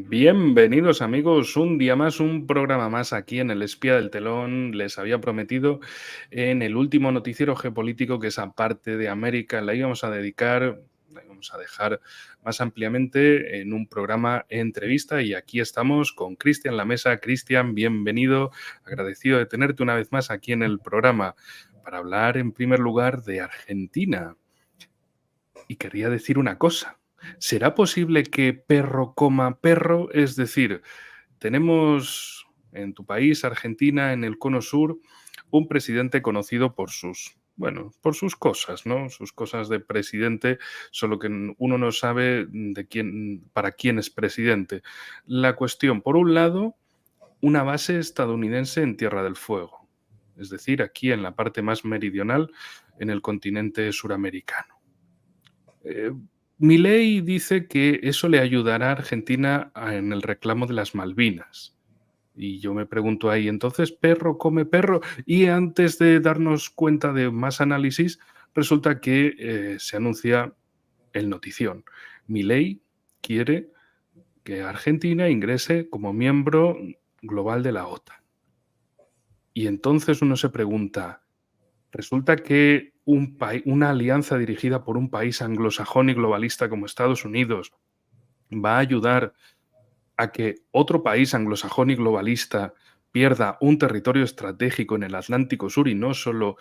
Bienvenidos amigos, un día más, un programa más aquí en El Espía del Telón. Les había prometido en el último noticiero geopolítico que esa parte de América la íbamos a dedicar, la íbamos a dejar más ampliamente en un programa entrevista y aquí estamos con Cristian La Mesa. Cristian, bienvenido, agradecido de tenerte una vez más aquí en el programa para hablar en primer lugar de Argentina. Y quería decir una cosa. ¿Será posible que perro coma perro? Es decir, tenemos en tu país, Argentina, en el cono sur, un presidente conocido por sus, bueno, por sus cosas, ¿no? Sus cosas de presidente, solo que uno no sabe de quién, para quién es presidente. La cuestión, por un lado, una base estadounidense en Tierra del Fuego, es decir, aquí en la parte más meridional, en el continente suramericano. Eh, Milei dice que eso le ayudará a Argentina en el reclamo de las Malvinas. Y yo me pregunto ahí, entonces, ¿perro come perro? Y antes de darnos cuenta de más análisis, resulta que se anuncia el notición. Milei quiere que Argentina ingrese como miembro global de la OTAN. Y entonces uno se pregunta, resulta que una alianza dirigida por un país anglosajón y globalista como Estados Unidos va a ayudar a que otro país anglosajón y globalista pierda un territorio estratégico en el Atlántico Sur y no solo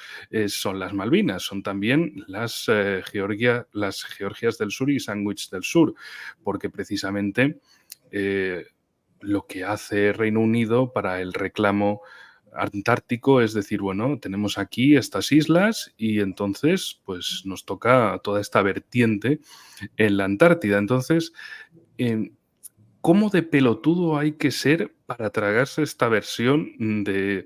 son las Malvinas, son también las Georgias del Sur y Sandwich del Sur, porque precisamente lo que hace Reino Unido para el reclamo antártico es decir, bueno, tenemos aquí estas islas y entonces pues nos toca toda esta vertiente en la Antártida. Entonces, eh, ¿cómo de pelotudo hay que ser para tragarse esta versión de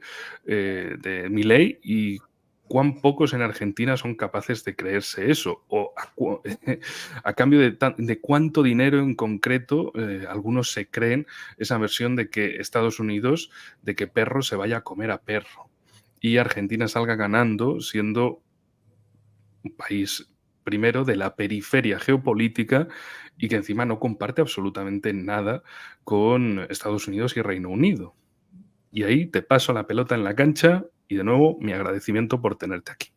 Milei y cuán pocos en Argentina son capaces de creerse eso? O a cambio de cuánto dinero en concreto algunos se creen esa versión de que Estados Unidos, de que perro se vaya a comer a perro y Argentina salga ganando siendo un país primero de la periferia geopolítica y que encima no comparte absolutamente nada con Estados Unidos y Reino Unido. Y ahí te paso la pelota en la cancha y de nuevo mi agradecimiento por tenerte aquí.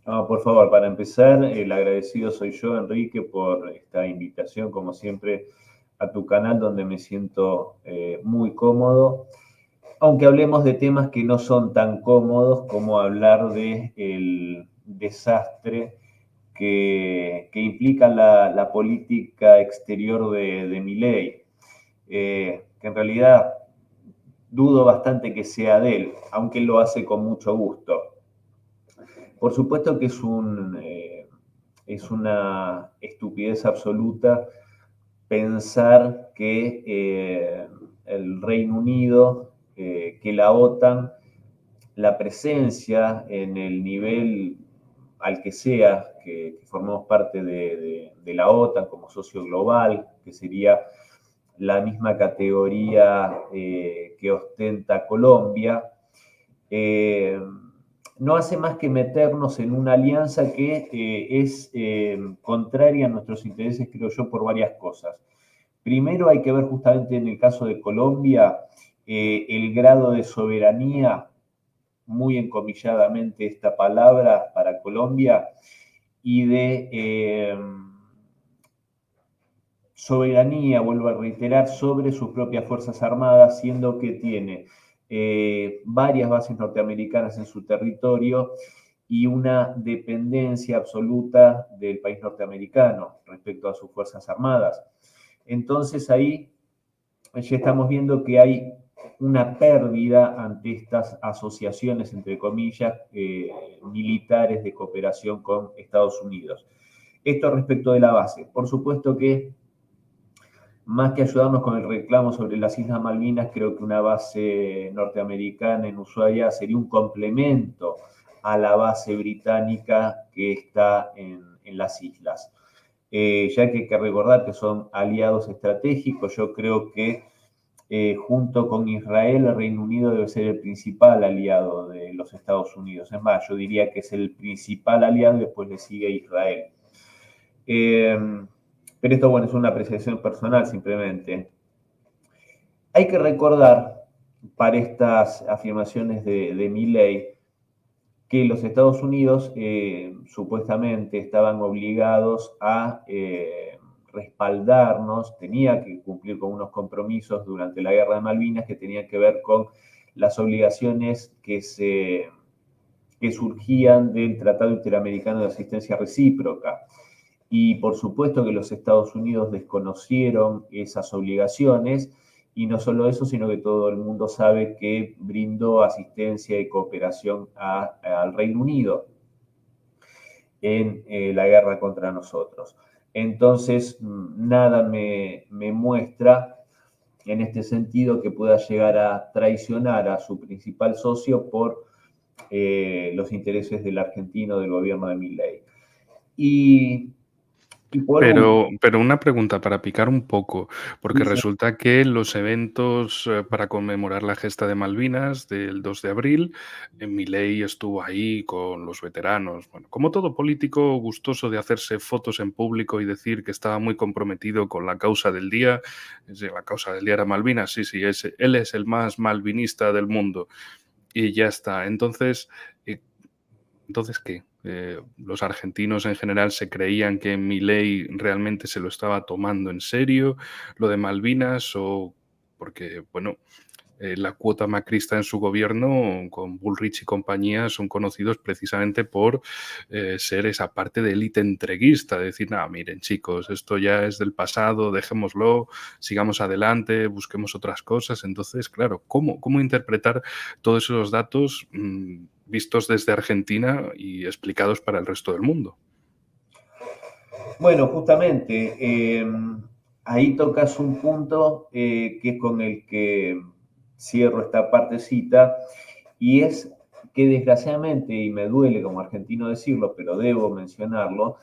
No, por favor, para empezar, el agradecido soy yo, Enrique, por esta invitación, como siempre, a tu canal, donde me siento muy cómodo. Aunque hablemos de temas que no son tan cómodos como hablar del desastre que implica la política exterior de Milei, que en realidad dudo bastante que sea de él, aunque él lo hace con mucho gusto. Por supuesto que es una estupidez absoluta pensar que el Reino Unido, que la OTAN, la presencia en el nivel al que sea, que formamos parte de la OTAN como socio global, que sería la misma categoría que ostenta Colombia, no hace más que meternos en una alianza que es contraria a nuestros intereses, creo yo, por varias cosas. Primero hay que ver justamente en el caso de Colombia el grado de soberanía, muy encomilladamente esta palabra para Colombia, y de soberanía, vuelvo a reiterar, sobre sus propias Fuerzas Armadas, siendo que tiene varias bases norteamericanas en su territorio y una dependencia absoluta del país norteamericano respecto a sus Fuerzas Armadas. Entonces ahí ya estamos viendo que hay una pérdida ante estas asociaciones, entre comillas, militares de cooperación con Estados Unidos. Esto respecto de la base. Por supuesto que más que ayudarnos con el reclamo sobre las Islas Malvinas, creo que una base norteamericana en Ushuaia sería un complemento a la base británica que está en las islas. Ya que hay que recordar que son aliados estratégicos, yo creo que junto con Israel, el Reino Unido debe ser el principal aliado de los Estados Unidos. Es más, yo diría que es el principal aliado y después le sigue Israel. pero esto, bueno, es una apreciación personal simplemente. Hay que recordar para estas afirmaciones de Milei que los Estados Unidos supuestamente estaban obligados a respaldarnos, tenía que cumplir con unos compromisos durante la Guerra de Malvinas que tenían que ver con las obligaciones que surgían del Tratado Interamericano de Asistencia Recíproca. Y por supuesto que los Estados Unidos desconocieron esas obligaciones, y no solo eso, sino que todo el mundo sabe que brindó asistencia y cooperación al Reino Unido en la guerra contra nosotros. Entonces, nada me muestra en este sentido que pueda llegar a traicionar a su principal socio por los intereses del argentino, del gobierno de Milei. Y por Pero una pregunta para picar un poco, porque último, resulta que los eventos para conmemorar la gesta de Malvinas del 2 de abril, Milei estuvo ahí con los veteranos. Bueno, como todo político gustoso de hacerse fotos en público y decir que estaba muy comprometido con la causa del día, la causa del día era Malvinas, sí, sí, él es el más malvinista del mundo y ya está. Entonces, ¿qué? ¿Los argentinos en general se creían que Milei realmente se lo estaba tomando en serio, lo de Malvinas? O porque, bueno, la cuota macrista en su gobierno, con Bullrich y compañía, son conocidos precisamente por ser esa parte de élite entreguista, de decir, no, miren chicos, esto ya es del pasado, dejémoslo, sigamos adelante, busquemos otras cosas. Entonces, claro, ¿cómo interpretar todos esos datos vistos desde Argentina y explicados para el resto del mundo? bueno, justamente, ahí tocas un punto que es con el que cierro esta partecita, y es que desgraciadamente, y me duele como argentino decirlo, pero debo mencionarlo,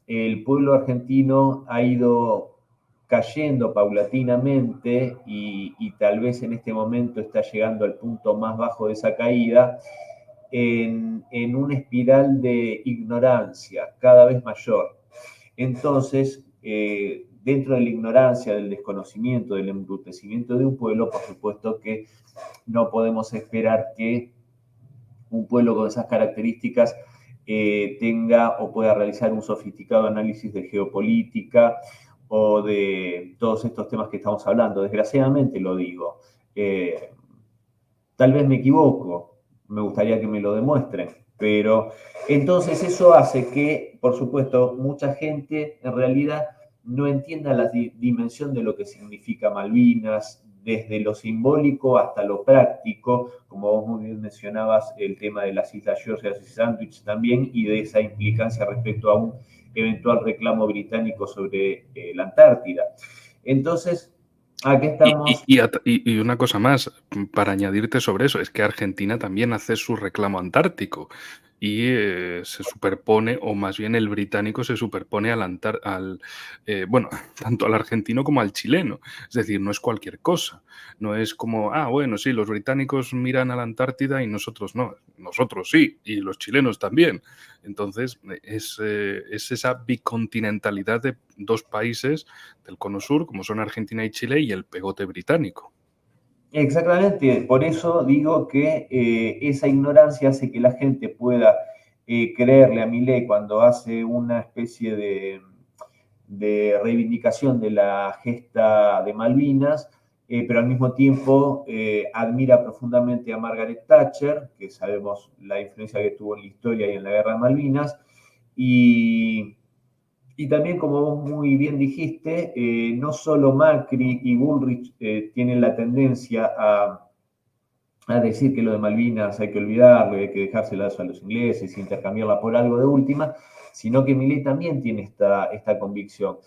el pueblo argentino ha ido cayendo paulatinamente y tal vez en este momento está llegando al punto más bajo de esa caída en una espiral de ignorancia cada vez mayor. Entonces, dentro de la ignorancia, del desconocimiento, del embrutecimiento de un pueblo, por supuesto que no podemos esperar que un pueblo con esas características tenga o pueda realizar un sofisticado análisis de geopolítica o de todos estos temas que estamos hablando. Desgraciadamente lo digo. Tal vez me equivoco, me gustaría que me lo demuestren, pero entonces eso hace que, por supuesto, mucha gente en realidad no entienda la dimensión de lo que significa Malvinas, desde lo simbólico hasta lo práctico, como vos muy bien mencionabas, el tema de las Islas Georgias y Sandwich también, y de esa implicancia respecto a un eventual reclamo británico sobre la Antártida. Entonces, aquí estamos. Y una cosa más, para añadirte sobre eso, es que Argentina también hace su reclamo antártico y se superpone, o más bien el británico se superpone bueno, tanto al argentino como al chileno. Es decir, no es cualquier cosa. No es como, bueno, sí, los británicos miran a la Antártida y nosotros no. Nosotros sí, y los chilenos también. Entonces, es esa bicontinentalidad de dos países del cono sur, como son Argentina y Chile, y el pegote británico. Exactamente, por eso digo que esa ignorancia hace que la gente pueda creerle a Milei cuando hace una especie de reivindicación de la gesta de Malvinas, pero al mismo tiempo admira profundamente a Margaret Thatcher, que sabemos la influencia que tuvo en la historia y en la guerra de Malvinas, y también, como vos muy bien dijiste, no solo Macri y Bullrich tienen la tendencia a decir que lo de Malvinas hay que olvidarlo, hay que dejársela a los ingleses, intercambiarla por algo de última, sino que Milei también tiene esta convicción.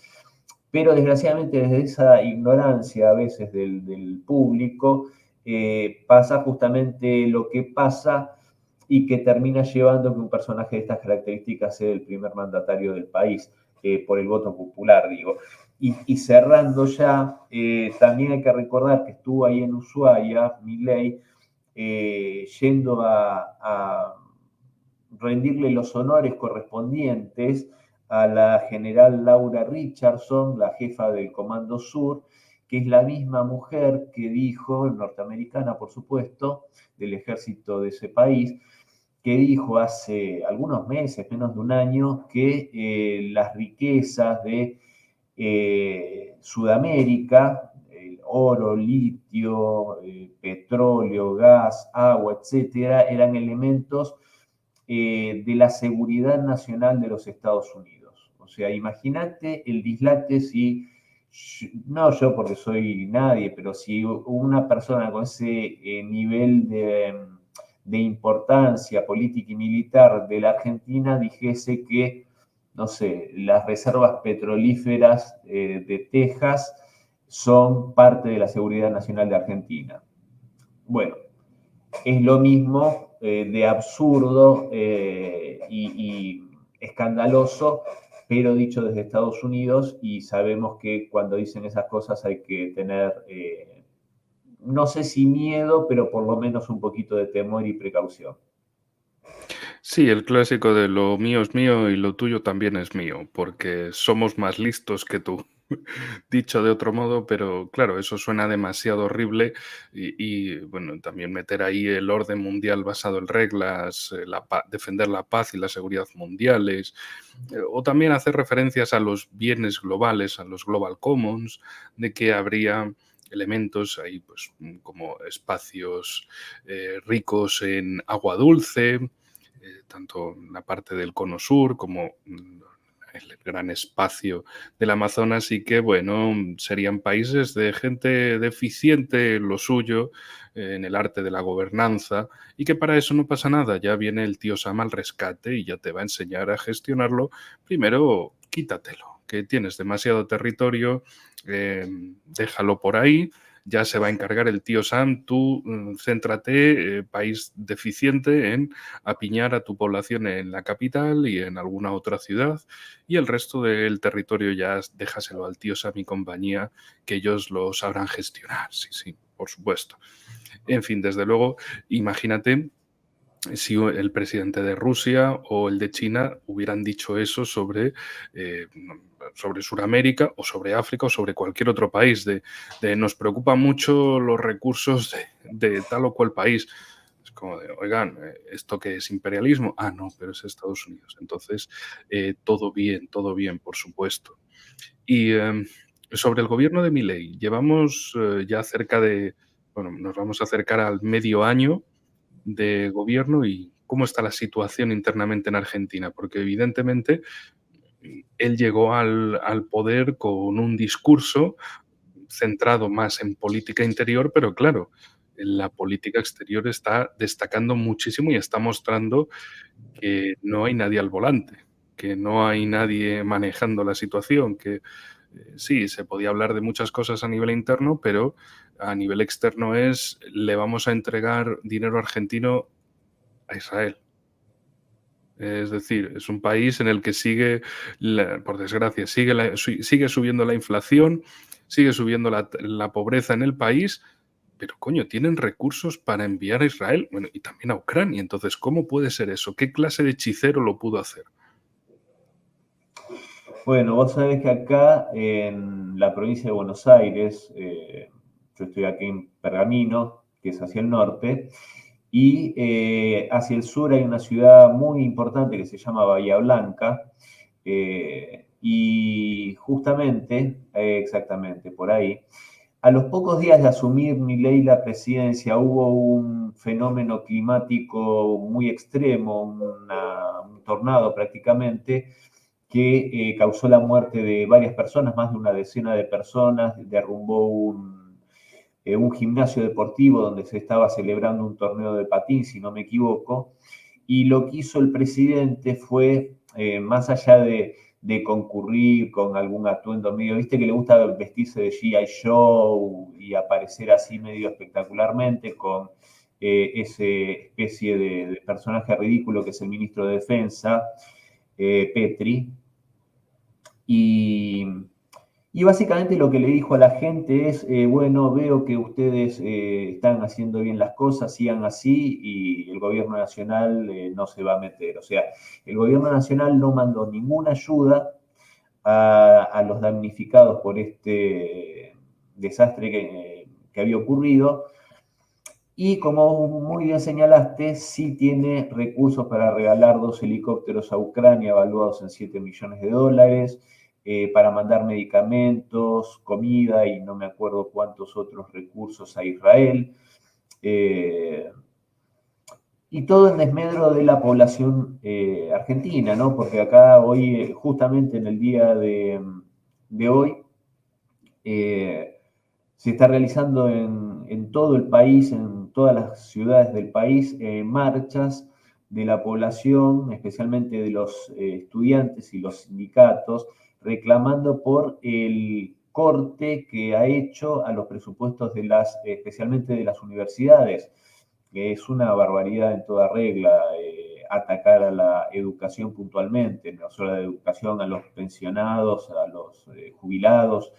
Pero desgraciadamente desde esa ignorancia a veces del público pasa justamente lo que pasa y que termina llevando a que un personaje de estas características sea el primer mandatario del país, por el voto popular, digo. Y cerrando ya, también hay que recordar que estuvo ahí en Ushuaia, Milei, yendo a rendirle los honores correspondientes a la general Laura Richardson, la jefa del Comando Sur, que es la misma mujer que dijo, norteamericana por supuesto, del ejército de ese país, que dijo hace algunos meses, menos de un año, que las riquezas de Sudamérica, oro, litio, petróleo, gas, agua, etcétera, eran elementos de la seguridad nacional de los Estados Unidos. O sea, imagínate el dislate si, no yo porque soy nadie, pero si una persona con ese nivel de importancia política y militar de la Argentina dijese que, no sé, las reservas petrolíferas de Texas son parte de la seguridad nacional de Argentina. Bueno, es lo mismo de absurdo y escandaloso, pero dicho desde Estados Unidos, y sabemos que cuando dicen esas cosas hay que tener, no sé si miedo, pero por lo menos un poquito de temor y precaución. Sí, el clásico de lo mío es mío y lo tuyo también es mío, porque somos más listos que tú. Dicho de otro modo, pero claro, eso suena demasiado horrible bueno, también meter ahí el orden mundial basado en reglas, defender la paz y la seguridad mundiales, o también hacer referencias a los bienes globales, a los global commons, de que habría elementos ahí, pues, como espacios ricos en agua dulce, tanto en la parte del cono sur como el gran espacio del Amazonas y que, bueno, serían países de gente deficiente en lo suyo, en el arte de la gobernanza, y que para eso no pasa nada, ya viene el tío Sam al rescate y ya te va a enseñar a gestionarlo. Primero, quítatelo, que tienes demasiado territorio, déjalo por ahí, ya se va a encargar el tío Sam, tú céntrate, país deficiente, en apiñar a tu población en la capital y en alguna otra ciudad, y el resto del territorio ya déjaselo al tío Sam y compañía, que ellos lo sabrán gestionar, sí, sí, por supuesto. En fin, desde luego, imagínate si el presidente de Rusia o el de China hubieran dicho eso eh, sobre Sudamérica o sobre África o sobre cualquier otro país, de nos preocupan mucho los recursos de tal o cual país. Es como de, oigan, ¿esto qué es imperialismo? Ah, no, pero es Estados Unidos. Entonces, todo bien, por supuesto. Y sobre el gobierno de Milei, llevamos ya cerca de, bueno, nos vamos a acercar al medio año de gobierno y cómo está la situación internamente en Argentina, porque evidentemente él llegó al poder con un discurso centrado más en política interior, pero claro, la política exterior está destacando muchísimo y está mostrando que no hay nadie al volante, que no hay nadie manejando la situación, que sí, se podía hablar de muchas cosas a nivel interno, pero a nivel externo es, le vamos a entregar dinero argentino a Israel. Es decir, es un país en el que sigue, por desgracia, sigue subiendo la inflación, sigue subiendo la pobreza en el país, pero coño, tienen recursos para enviar a Israel, bueno, y también a Ucrania. Entonces, ¿cómo puede ser eso? ¿Qué clase de hechicero lo pudo hacer? Bueno, vos sabés que acá en la provincia de Buenos Aires, yo estoy aquí en Pergamino, que es hacia el norte, y hacia el sur hay una ciudad muy importante que se llama Bahía Blanca, y justamente, exactamente, por ahí, a los pocos días de asumir Milei la presidencia hubo un fenómeno climático muy extremo, un tornado prácticamente, que causó la muerte de varias personas, más de una decena de personas, derrumbó un gimnasio deportivo donde se estaba celebrando un torneo de patín, si no me equivoco, y lo que hizo el presidente fue, más allá de concurrir con algún atuendo medio, viste que le gusta vestirse de G.I. Joe y aparecer así medio espectacularmente con esa especie de personaje ridículo que es el ministro de Defensa, Petri, y, Y básicamente lo que le dijo a la gente es, bueno, veo que ustedes están haciendo bien las cosas, sigan así y el gobierno nacional no se va a meter. O sea, el gobierno nacional no mandó ninguna ayuda a los damnificados por este desastre que había ocurrido. Y como muy bien señalaste, sí tiene recursos para regalar 2 helicópteros a Ucrania valuados en 7 millones de dólares, para mandar medicamentos, comida y no me acuerdo cuántos otros recursos a Israel. Eh, y todo en desmedro de la población argentina, ¿no? Porque acá hoy, justamente en el día de hoy, eh, se está realizando en todo el país, en todas las ciudades del país, marchas de la población, especialmente de los estudiantes y los sindicatos, reclamando por el corte que ha hecho a los presupuestos de especialmente de las universidades, que es una barbaridad en toda regla. Atacar a la educación puntualmente, no solo a la educación, a los pensionados, a los jubilados,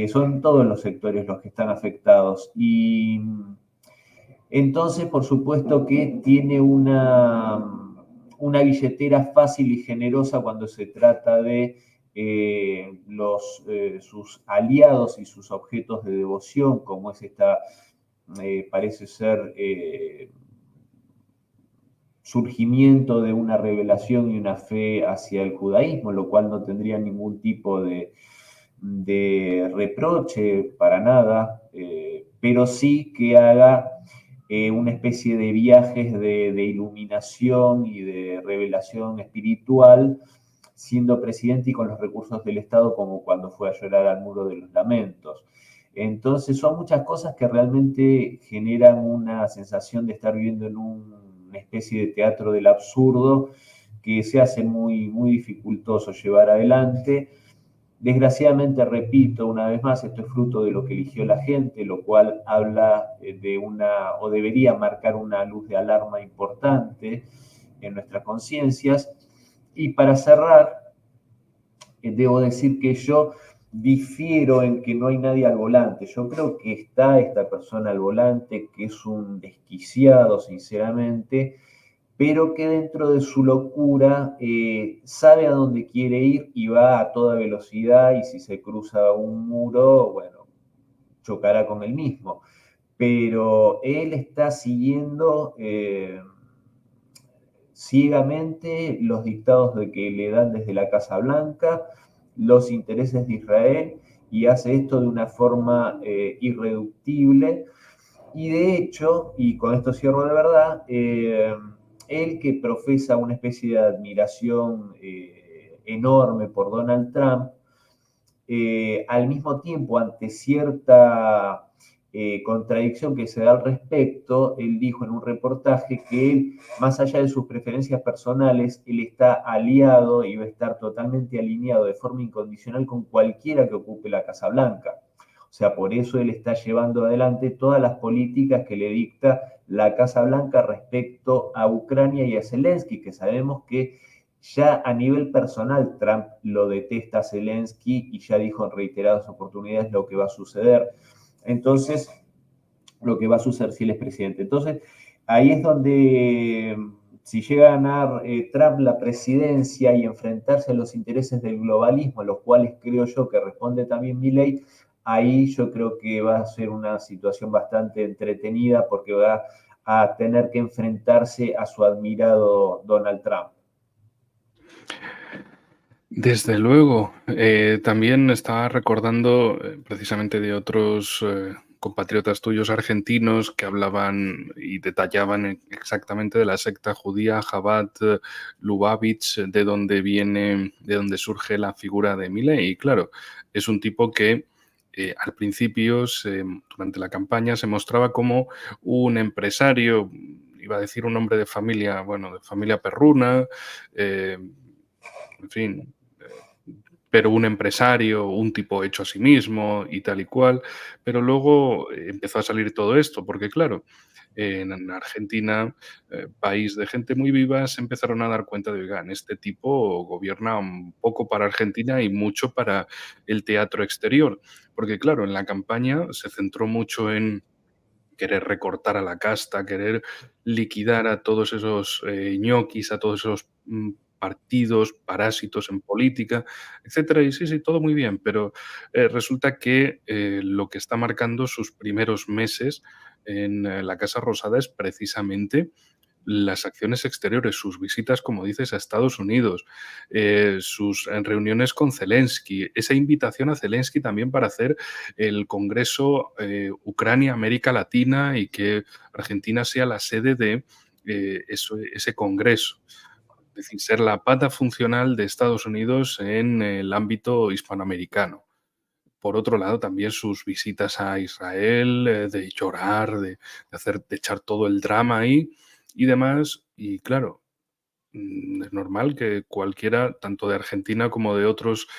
son todos los sectores los que están afectados. Y entonces, por supuesto que tiene una billetera fácil y generosa cuando se trata de sus aliados y sus objetos de devoción, como es esta, parece ser, surgimiento de una revelación y una fe hacia el judaísmo, lo cual no tendría ningún tipo de reproche para nada, pero sí que haga una especie de viajes de iluminación y de revelación espiritual, siendo presidente y con los recursos del Estado, como cuando fue a llorar al Muro de los Lamentos. Entonces son muchas cosas que realmente generan una sensación de estar viviendo en una especie de teatro del absurdo que se hace muy, muy dificultoso llevar adelante. Desgraciadamente, repito una vez más, esto es fruto de lo que eligió la gente, lo cual habla de una, o debería marcar una luz de alarma importante en nuestras conciencias. Y para cerrar, debo decir que yo difiero en que no hay nadie al volante. Yo creo que está esta persona al volante, que es un desquiciado, sinceramente, pero que dentro de su locura sabe a dónde quiere ir y va a toda velocidad, y si se cruza un muro, bueno, chocará con él mismo. Pero él está siguiendo ciegamente los dictados de que le dan desde la Casa Blanca, los intereses de Israel, y hace esto de una forma irreductible. Y de hecho, y con esto cierro de verdad, él, que profesa una especie de admiración enorme por Donald Trump, al mismo tiempo, ante cierta contradicción que se da al respecto, él dijo en un reportaje que él, más allá de sus preferencias personales, él está aliado y va a estar totalmente alineado de forma incondicional con cualquiera que ocupe la Casa Blanca. O sea, por eso él está llevando adelante todas las políticas que le dicta la Casa Blanca respecto a Ucrania y a Zelensky, que sabemos que ya a nivel personal Trump lo detesta a Zelensky y ya dijo en reiteradas oportunidades lo que va a suceder. Entonces, lo que va a suceder si él es presidente. Entonces, ahí es donde, si llega a ganar Trump la presidencia y enfrentarse a los intereses del globalismo, a los cuales creo yo que responde también Milei, ahí yo creo que va a ser una situación bastante entretenida, porque va a tener que enfrentarse a su admirado Donald Trump. Desde luego, también estaba recordando precisamente de otros compatriotas tuyos argentinos que hablaban y detallaban exactamente de la secta judía Chabad Lubavitch, de donde viene, de donde surge la figura de Milei. Y claro, es un tipo que al principio, durante la campaña, se mostraba como un empresario, iba a decir un hombre de familia, bueno, de familia perruna, en fin, pero un empresario, un tipo hecho a sí mismo y tal y cual. Pero luego empezó a salir todo esto, porque claro, en Argentina, país de gente muy viva, se empezaron a dar cuenta de, oigan, este tipo gobierna un poco para Argentina y mucho para el teatro exterior. Porque claro, en la campaña se centró mucho en querer recortar a la casta, querer liquidar a todos esos ñoquis, a todos esos partidos, parásitos en política, etcétera. Y sí, sí, todo muy bien, pero resulta que lo que está marcando sus primeros meses en la Casa Rosada es precisamente las acciones exteriores, sus visitas, como dices, a Estados Unidos, sus reuniones con Zelensky, esa invitación a Zelensky también para hacer el Congreso Ucrania-América Latina y que Argentina sea la sede de ese Congreso. Es decir, ser la pata funcional de Estados Unidos en el ámbito hispanoamericano. Por otro lado, también sus visitas a Israel, de llorar, de echar todo el drama ahí y demás. Y claro, es normal que cualquiera, tanto de Argentina como de otros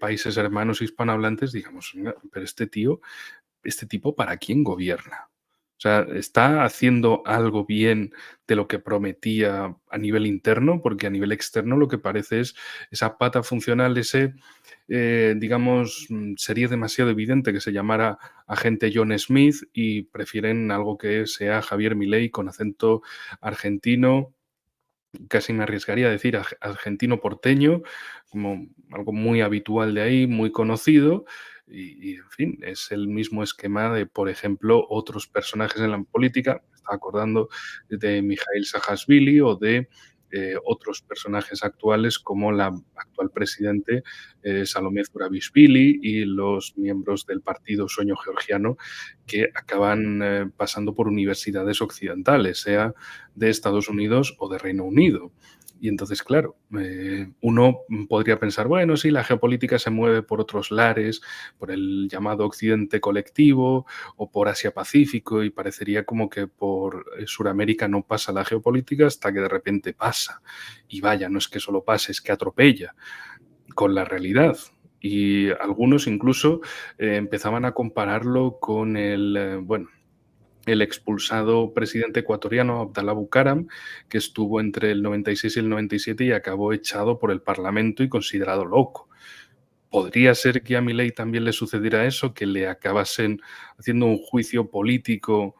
países hermanos hispanohablantes, digamos, "Venga, pero este tipo, ¿para quién gobierna? O sea, ¿está haciendo algo bien de lo que prometía a nivel interno? Porque a nivel externo lo que parece es esa pata funcional, digamos, sería demasiado evidente que se llamara agente John Smith y prefieren algo que sea Javier Milei con acento argentino, casi me arriesgaría a decir argentino porteño, como algo muy habitual de ahí, muy conocido, en fin, es el mismo esquema de, por ejemplo, otros personajes en la política, me estaba acordando de Mikhail Saakashvili o de otros personajes actuales como la actual presidente Salomé Zurabishvili y los miembros del partido Sueño Georgiano que acaban pasando por universidades occidentales, sea de Estados Unidos o de Reino Unido. Y entonces, claro, uno podría pensar, bueno, sí, la geopolítica se mueve por otros lares, por el llamado Occidente colectivo o por Asia-Pacífico y parecería como que por Sudamérica no pasa la geopolítica hasta que de repente pasa. Y vaya, no es que solo pase, es que atropella con la realidad. Y algunos incluso empezaban a compararlo con bueno, el expulsado presidente ecuatoriano Abdalá Bucaram, que estuvo entre el 96 y el 97 y acabó echado por el Parlamento y considerado loco. ¿Podría ser que a Milei también le sucediera eso, que le acabasen haciendo un juicio político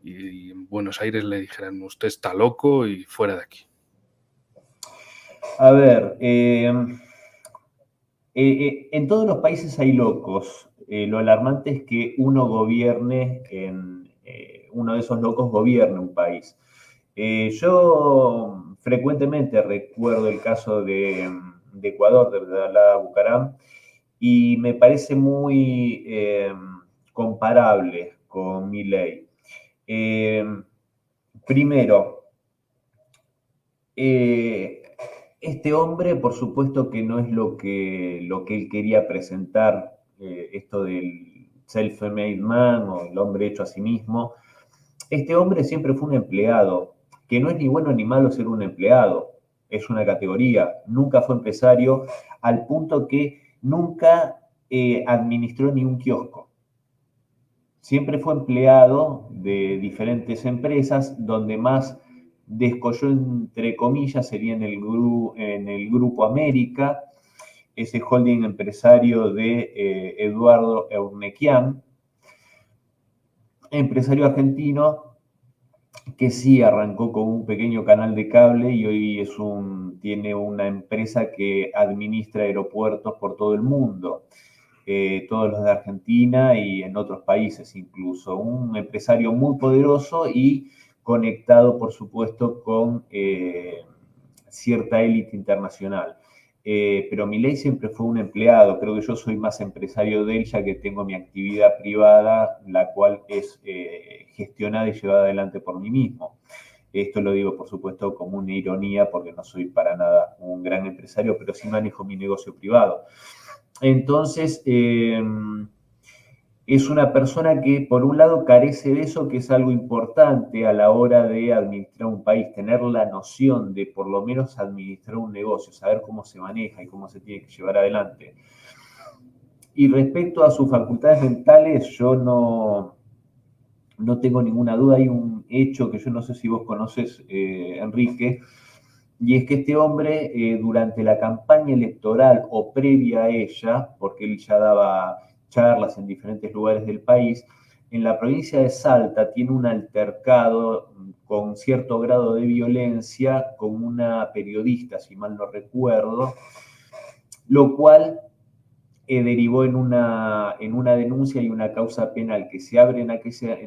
y en Buenos Aires le dijeran usted está loco y fuera de aquí? A ver, en todos los países hay locos. Lo alarmante es que uno de esos locos gobierne un país. Yo frecuentemente recuerdo el caso de Ecuador, de Abdalá Bucaram, y me parece muy comparable con Milei. Eh, Primero, eh, este hombre, por supuesto que no es lo que él quería presentar, esto del self-made man o el hombre hecho a sí mismo. Este hombre siempre fue un empleado, que no es ni bueno ni malo ser un empleado, es una categoría. Nunca fue empresario, al punto que nunca administró ni un kiosco. Siempre fue empleado de diferentes empresas, donde más descolló, entre comillas, sería en el Grupo América, ese holding empresario de Eduardo Eurnequian, empresario argentino que sí arrancó con un pequeño canal de cable y hoy tiene una empresa que administra aeropuertos por todo el mundo, todos los de Argentina y en otros países incluso. Un empresario muy poderoso y conectado, por supuesto, con cierta élite internacional. Pero Milei siempre fue un empleado, creo que yo soy más empresario de él, ya que tengo mi actividad privada, la cual es gestionada y llevada adelante por mí mismo. Esto lo digo, por supuesto, como una ironía, porque no soy para nada un gran empresario, pero sí manejo mi negocio privado. Entonces, es una persona que, por un lado, carece de eso, que es algo importante a la hora de administrar un país, tener la noción de, por lo menos, administrar un negocio, saber cómo se maneja y cómo se tiene que llevar adelante. Y respecto a sus facultades mentales, yo no tengo ninguna duda. Hay un hecho que yo no sé si vos conoces, Enrique, y es que este hombre, durante la campaña electoral o previa a ella, porque él ya daba charlas en diferentes lugares del país, en la provincia de Salta tiene un altercado con cierto grado de violencia con una periodista, si mal no recuerdo, lo cual derivó en una denuncia y una causa penal que se abre en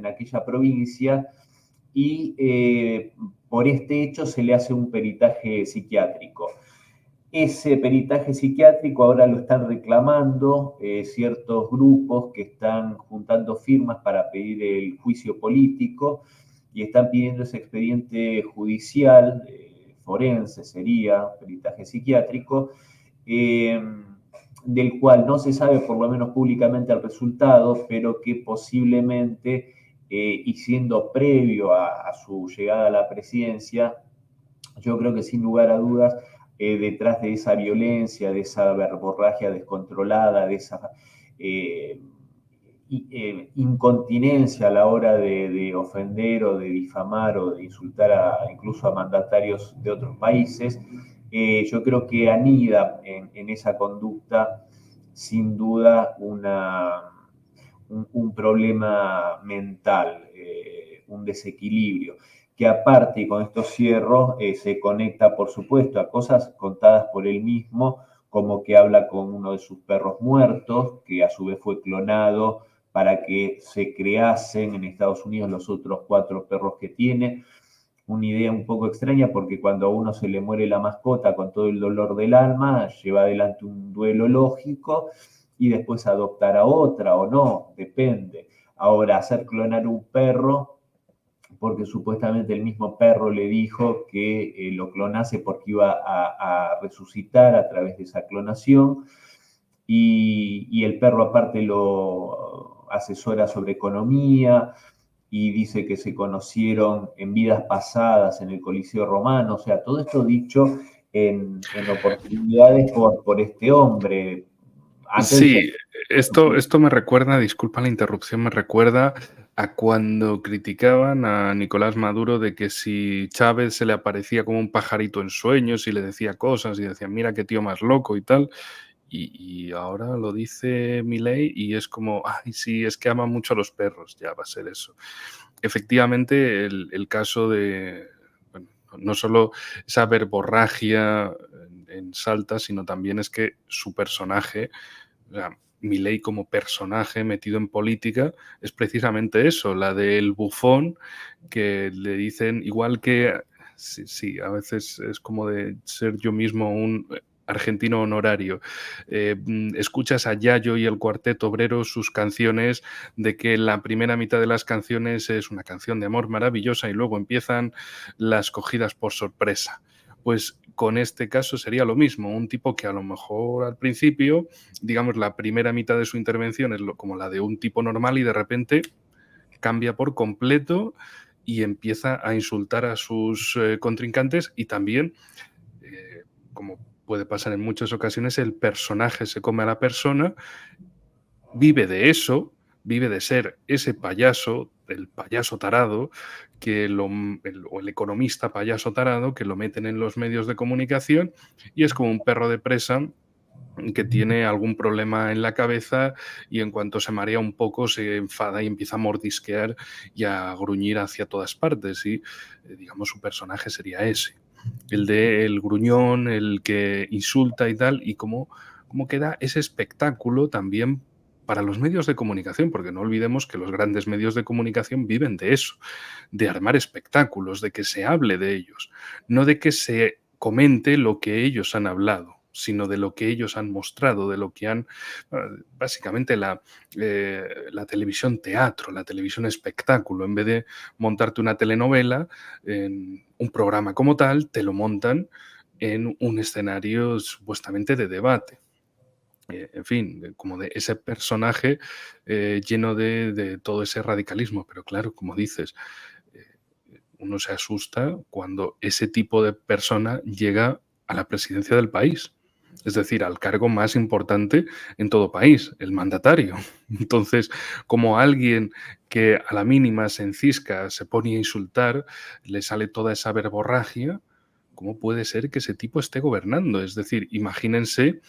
aquella provincia, y por este hecho se le hace un peritaje psiquiátrico. Ese peritaje psiquiátrico ahora lo están reclamando ciertos grupos que están juntando firmas para pedir el juicio político y están pidiendo ese expediente judicial, forense sería, peritaje psiquiátrico, eh, del cual no se sabe por lo menos públicamente el resultado, pero que posiblemente, y siendo previo a su llegada a la presidencia, yo creo que sin lugar a dudas, detrás de esa violencia, de esa verborragia descontrolada, de esa eh, incontinencia a la hora de ofender o de difamar o de insultar incluso a mandatarios de otros países, yo creo que anida en esa conducta sin duda un problema mental, un desequilibrio, que aparte, y con esto cierro, se conecta, por supuesto, a cosas contadas por él mismo, como que habla con uno de sus perros muertos, que a su vez fue clonado para que se creasen en Estados Unidos los otros 4 perros que tiene. Una idea un poco extraña porque cuando a uno se le muere la mascota con todo el dolor del alma, lleva adelante un duelo lógico y después adoptar a otra o no, depende. Ahora, hacer clonar un perro, porque supuestamente el mismo perro le dijo que lo clonase porque iba a resucitar a través de esa clonación, y el perro aparte lo asesora sobre economía y dice que se conocieron en vidas pasadas en el Coliseo Romano, o sea, todo esto dicho en oportunidades por este hombre. Antes de Sí, esto me recuerda, disculpa la interrupción, me recuerda a cuando criticaban a Nicolás Maduro de que si Chávez se le aparecía como un pajarito en sueños y le decía cosas y decían, mira qué tío más loco y tal, y ahora lo dice Milei y es como, ay, sí, es que ama mucho a los perros, ya va a ser eso. Efectivamente, el caso de, bueno, no solo esa verborragia en Salta, sino también es que su personaje, o sea, Milei como personaje metido en política es precisamente eso, la del bufón que le dicen, igual que, sí, sí, a veces es como de ser yo mismo un argentino honorario. Escuchas a Yayo y el Cuarteto Obrero sus canciones de que la primera mitad de las canciones es una canción de amor maravillosa y luego empiezan las cogidas por sorpresa. Pues con este caso sería lo mismo, un tipo que a lo mejor al principio, digamos, la primera mitad de su intervención es como la de un tipo normal y de repente cambia por completo y empieza a insultar a sus contrincantes y también, como puede pasar en muchas ocasiones, el personaje se come a la persona, vive de eso, vive de ser ese payaso, el payaso tarado, o el economista payaso tarado que lo meten en los medios de comunicación y es como un perro de presa que tiene algún problema en la cabeza y en cuanto se marea un poco se enfada y empieza a mordisquear y a gruñir hacia todas partes y digamos su personaje sería ese, el de el gruñón, el que insulta y tal, y cómo queda ese espectáculo también para los medios de comunicación, porque no olvidemos que los grandes medios de comunicación viven de eso, de armar espectáculos, de que se hable de ellos, no de que se comente lo que ellos han hablado, sino de lo que ellos han mostrado, de lo que han, básicamente la televisión teatro, la televisión espectáculo, en vez de montarte una telenovela, en un programa como tal, te lo montan en un escenario supuestamente de debate. en fin, como de ese personaje lleno de todo ese radicalismo. Pero claro, como dices, uno se asusta cuando ese tipo de persona llega a la presidencia del país, es decir, al cargo más importante en todo país, el mandatario. Entonces, como alguien que a la mínima se encisca, se pone a insultar, le sale toda esa verborragia, ¿cómo puede ser que ese tipo esté gobernando? Es decir, imagínense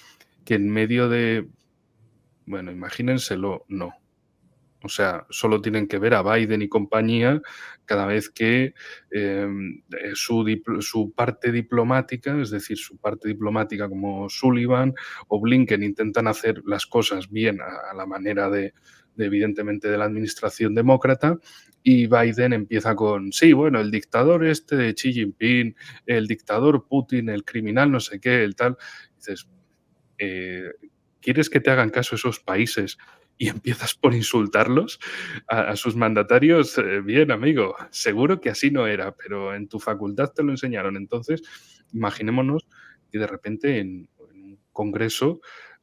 que en medio de, bueno, imagínenselo, no. O sea, solo tienen que ver a Biden y compañía cada vez que su parte diplomática, es decir, su parte diplomática como Sullivan o Blinken intentan hacer las cosas bien a la manera evidentemente, de la administración demócrata, y Biden empieza con, sí, bueno, el dictador este de Xi Jinping, el dictador Putin, el criminal no sé qué, el tal. Dices, eh, ¿quieres que te hagan caso esos países y empiezas por insultarlos a sus mandatarios? Bien, amigo, seguro que así no era, pero en tu facultad te lo enseñaron. Entonces, imaginémonos que de repente en un congreso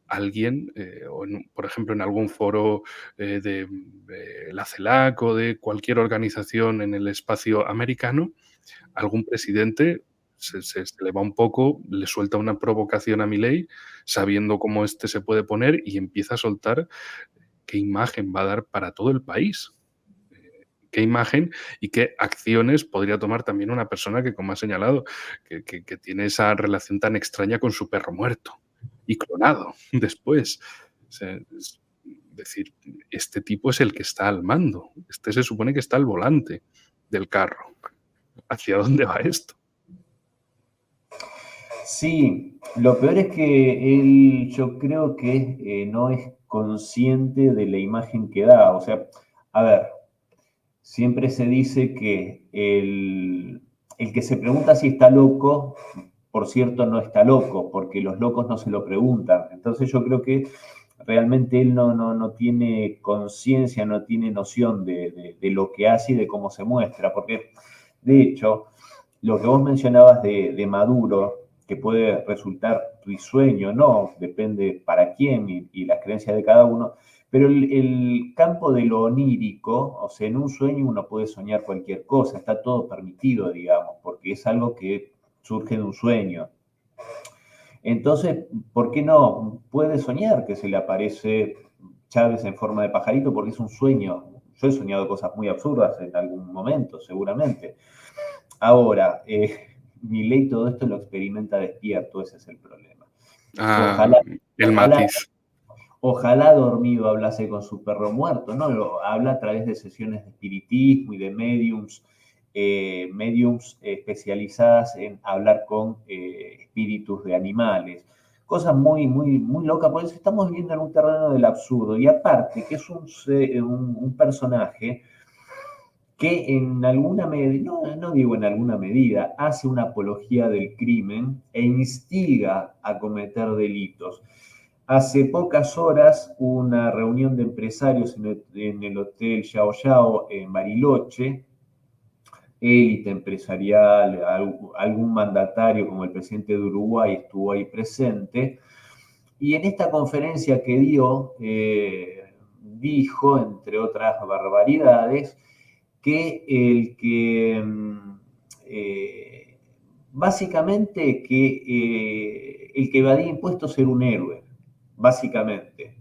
alguien, o por ejemplo, en algún foro de la CELAC o de cualquier organización en el espacio americano, algún presidente se le va un poco, le suelta una provocación a Milei, sabiendo cómo este se puede poner, y empieza a soltar qué imagen va a dar para todo el país. Qué imagen y qué acciones podría tomar también una persona que, como ha señalado, que tiene esa relación tan extraña con su perro muerto y clonado después. O sea, es decir, este tipo es el que está al mando. Este se supone que está al volante del carro. ¿Hacia dónde va esto? Sí, lo peor es que él, yo creo que no es consciente de la imagen que da. O sea, a ver, siempre se dice que el que se pregunta si está loco, por cierto, no está loco, porque los locos no se lo preguntan. Entonces yo creo que realmente él no tiene conciencia, no tiene noción de lo que hace y de cómo se muestra, porque de hecho, lo que vos mencionabas de Maduro, que puede resultar risueño, no, depende para quién y las creencias de cada uno, pero el campo de lo onírico, o sea, en un sueño uno puede soñar cualquier cosa, está todo permitido, digamos, porque es algo que surge de un sueño. Entonces, ¿por qué no? Puede soñar que se le aparece Chávez en forma de pajarito porque es un sueño. Yo he soñado cosas muy absurdas en algún momento, seguramente. Ahora, Milei todo esto lo experimenta despierto, ese es el problema. Ah, Ojalá, el ojalá, matiz. ojalá dormido hablase con su perro muerto, ¿no? Lo habla a través de sesiones de espiritismo y de mediums especializadas en hablar con espíritus de animales. Cosas muy, muy, muy locas, por eso estamos viviendo en un terreno del absurdo. Y aparte, que es un personaje que en alguna medida, no digo en alguna medida, hace una apología del crimen e instiga a cometer delitos. Hace pocas horas una reunión de empresarios en el Hotel Yao Yao en Bariloche, élite empresarial, algún mandatario como el presidente de Uruguay estuvo ahí presente, y en esta conferencia que dio, dijo, entre otras barbaridades, que eh, básicamente el que evadía impuestos era un héroe, básicamente.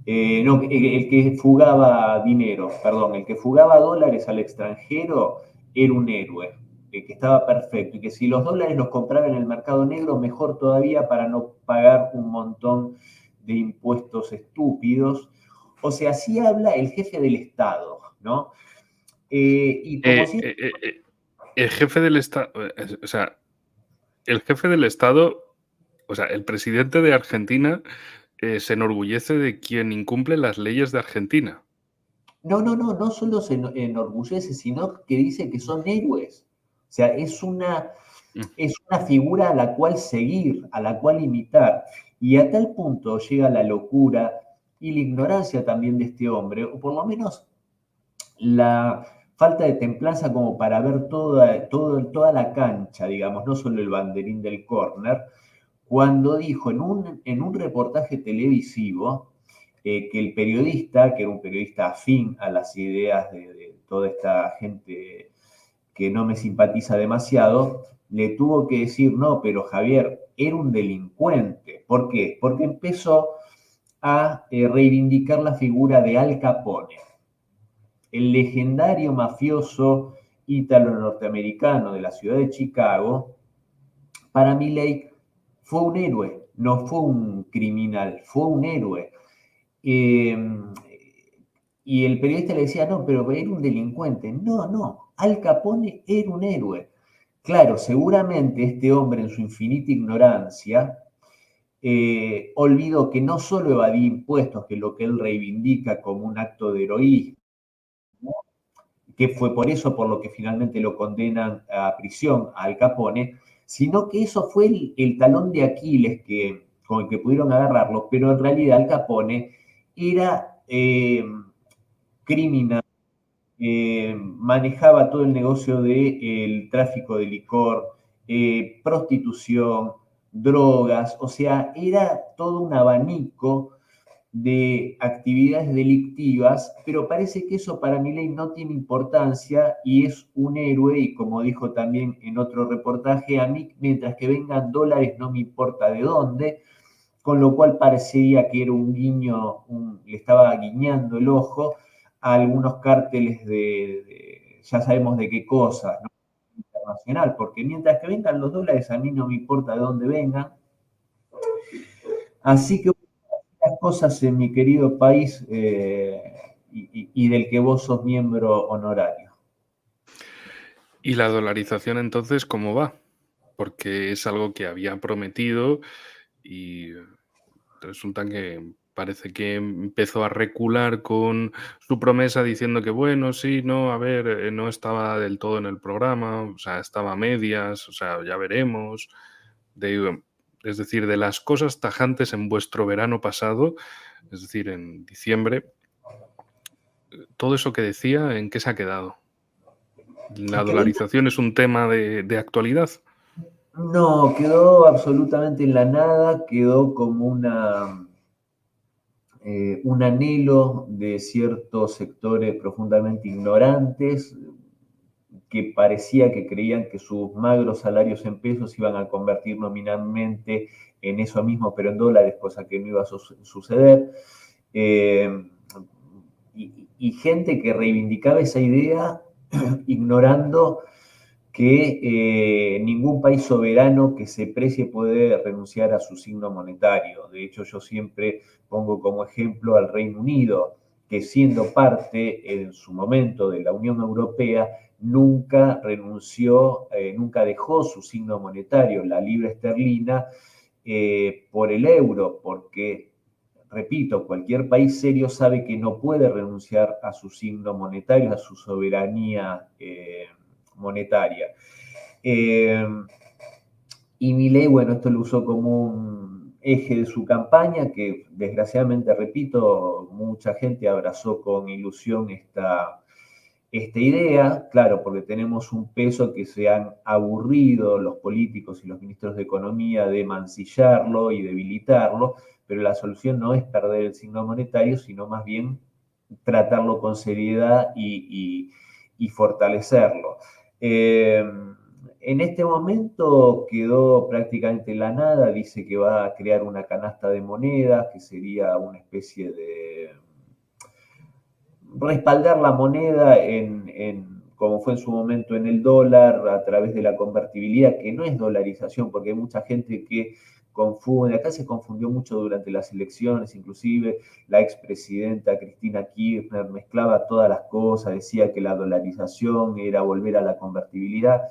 No, el que fugaba dinero, perdón, el que fugaba dólares al extranjero era un héroe, que estaba perfecto y que si los dólares los compraba en el mercado negro, mejor todavía para no pagar un montón de impuestos estúpidos. O sea, así habla el jefe del Estado, ¿no? Y como Eh, si... eh, eh, eh, el jefe del Estado, o sea, el jefe del Estado, o sea, el presidente de Argentina se enorgullece de quien incumple las leyes de Argentina. No solo se enorgullece, sino que dice que son héroes. O sea, Mm. es una figura a la cual seguir, a la cual imitar. Y a tal punto llega la locura y la ignorancia también de este hombre, o por lo menos la falta de templanza como para ver toda la cancha, digamos, no solo el banderín del córner, cuando dijo en un reportaje televisivo que el periodista, que era un periodista afín a las ideas de toda esta gente que no me simpatiza demasiado, le tuvo que decir, no, pero Javier, era un delincuente. ¿Por qué? Porque empezó a reivindicar la figura de Al Capone, el legendario mafioso ítalo-norteamericano de la ciudad de Chicago. Para Milley fue un héroe, no fue un criminal, fue un héroe. Eh, y el periodista le decía, no, pero era un delincuente. No, no, Al Capone era un héroe. Claro, seguramente este hombre en su infinita ignorancia olvidó que no solo evadía impuestos, que es lo que él reivindica como un acto de heroísmo, que fue por eso por lo que finalmente lo condenan a prisión a Al Capone, sino que eso fue el talón de Aquiles con el que pudieron agarrarlo, pero en realidad Al Capone era criminal, manejaba todo el negocio del tráfico de licor, prostitución, drogas, o sea, era todo un abanico de actividades delictivas, pero parece que eso para Milei no tiene importancia y es un héroe, y como dijo también en otro reportaje, a mí mientras que vengan dólares no me importa de dónde, con lo cual parecía que era un guiño, le estaba guiñando el ojo a algunos cárteles ya sabemos de qué cosas, ¿no? Internacional, porque mientras que vengan los dólares a mí no me importa de dónde vengan. Así que las cosas en mi querido país y del que vos sos miembro honorario. ¿Y la dolarización entonces cómo va? Porque es algo que había prometido y resulta que parece que empezó a recular con su promesa diciendo que bueno, sí, no, a ver, no estaba del todo en el programa, o sea, estaba a medias, o sea, ya veremos. Es decir, de las cosas tajantes en vuestro verano pasado, es decir, en diciembre, todo eso que decía, ¿en qué se ha quedado? ¿La Quedó, dolarización es un tema de actualidad? no, quedó absolutamente en la nada, quedó como un anhelo de ciertos sectores profundamente ignorantes que parecía que creían que sus magros salarios en pesos iban a convertir nominalmente en eso mismo, pero en dólares, cosa que no iba a suceder. Eh, y gente que reivindicaba esa idea ignorando que ningún país soberano que se precie puede renunciar a su signo monetario. De hecho, yo siempre pongo como ejemplo al Reino Unido, que siendo parte en su momento de la Unión Europea, nunca renunció, nunca dejó su signo monetario, la libra esterlina, por el euro, porque, repito, cualquier país serio sabe que no puede renunciar a su signo monetario, a su soberanía monetaria. Eh, y Milei, bueno, esto lo usó como un eje de su campaña, que desgraciadamente, repito, mucha gente abrazó con ilusión esta idea, claro, porque tenemos un peso que se han aburrido los políticos y los ministros de Economía de mancillarlo y debilitarlo, pero la solución no es perder el signo monetario, sino más bien tratarlo con seriedad y fortalecerlo. En este momento quedó prácticamente en la nada, dice que va a crear una canasta de monedas, que sería una especie de respaldar la moneda como fue en su momento en el dólar, a través de la convertibilidad, que no es dolarización, porque hay mucha gente que confunde, acá se confundió mucho durante las elecciones, inclusive la expresidenta Cristina Kirchner mezclaba todas las cosas, decía que la dolarización era volver a la convertibilidad,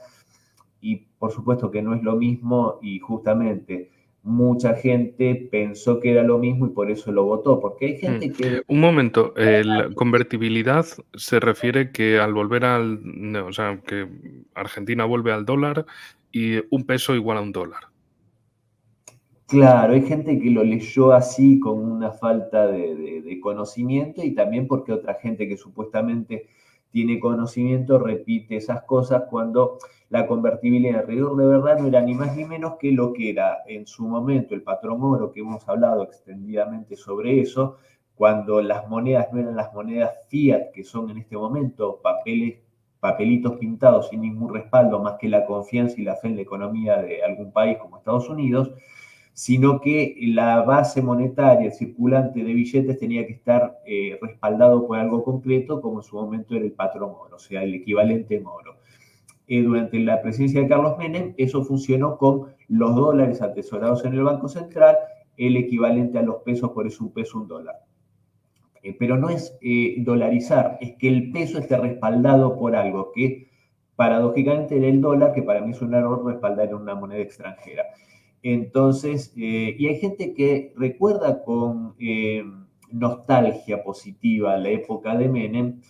y por supuesto que no es lo mismo, y justamente mucha gente pensó que era lo mismo y por eso lo votó, porque hay Mm. gente que Un momento, la convertibilidad se refiere que al volver al no, o sea, que Argentina vuelve al dólar y un peso igual a un dólar. claro, hay gente que lo leyó así con una falta de conocimiento y también porque otra gente que supuestamente tiene conocimiento, repite esas cosas cuando la convertibilidad en rigor de verdad no era ni más ni menos que lo que era en su momento el patrón oro, que hemos hablado extendidamente sobre eso, cuando las monedas no eran las monedas fiat, que son en este momento papelitos pintados sin ningún respaldo más que la confianza y la fe en la economía de algún país como Estados Unidos, sino que la base monetaria, el circulante de billetes tenía que estar respaldado por algo concreto, como en su momento era el patrón oro, o sea, el equivalente en oro. Durante la presidencia de Carlos Menem, eso funcionó con los dólares atesorados en el Banco Central, el equivalente a los pesos, por eso un peso, un dólar. Pero no es dolarizar, es que el peso esté respaldado por algo que paradójicamente era el dólar, que para mí es un error respaldar en una moneda extranjera. Entonces, y hay gente que recuerda con nostalgia positiva la época de Menem,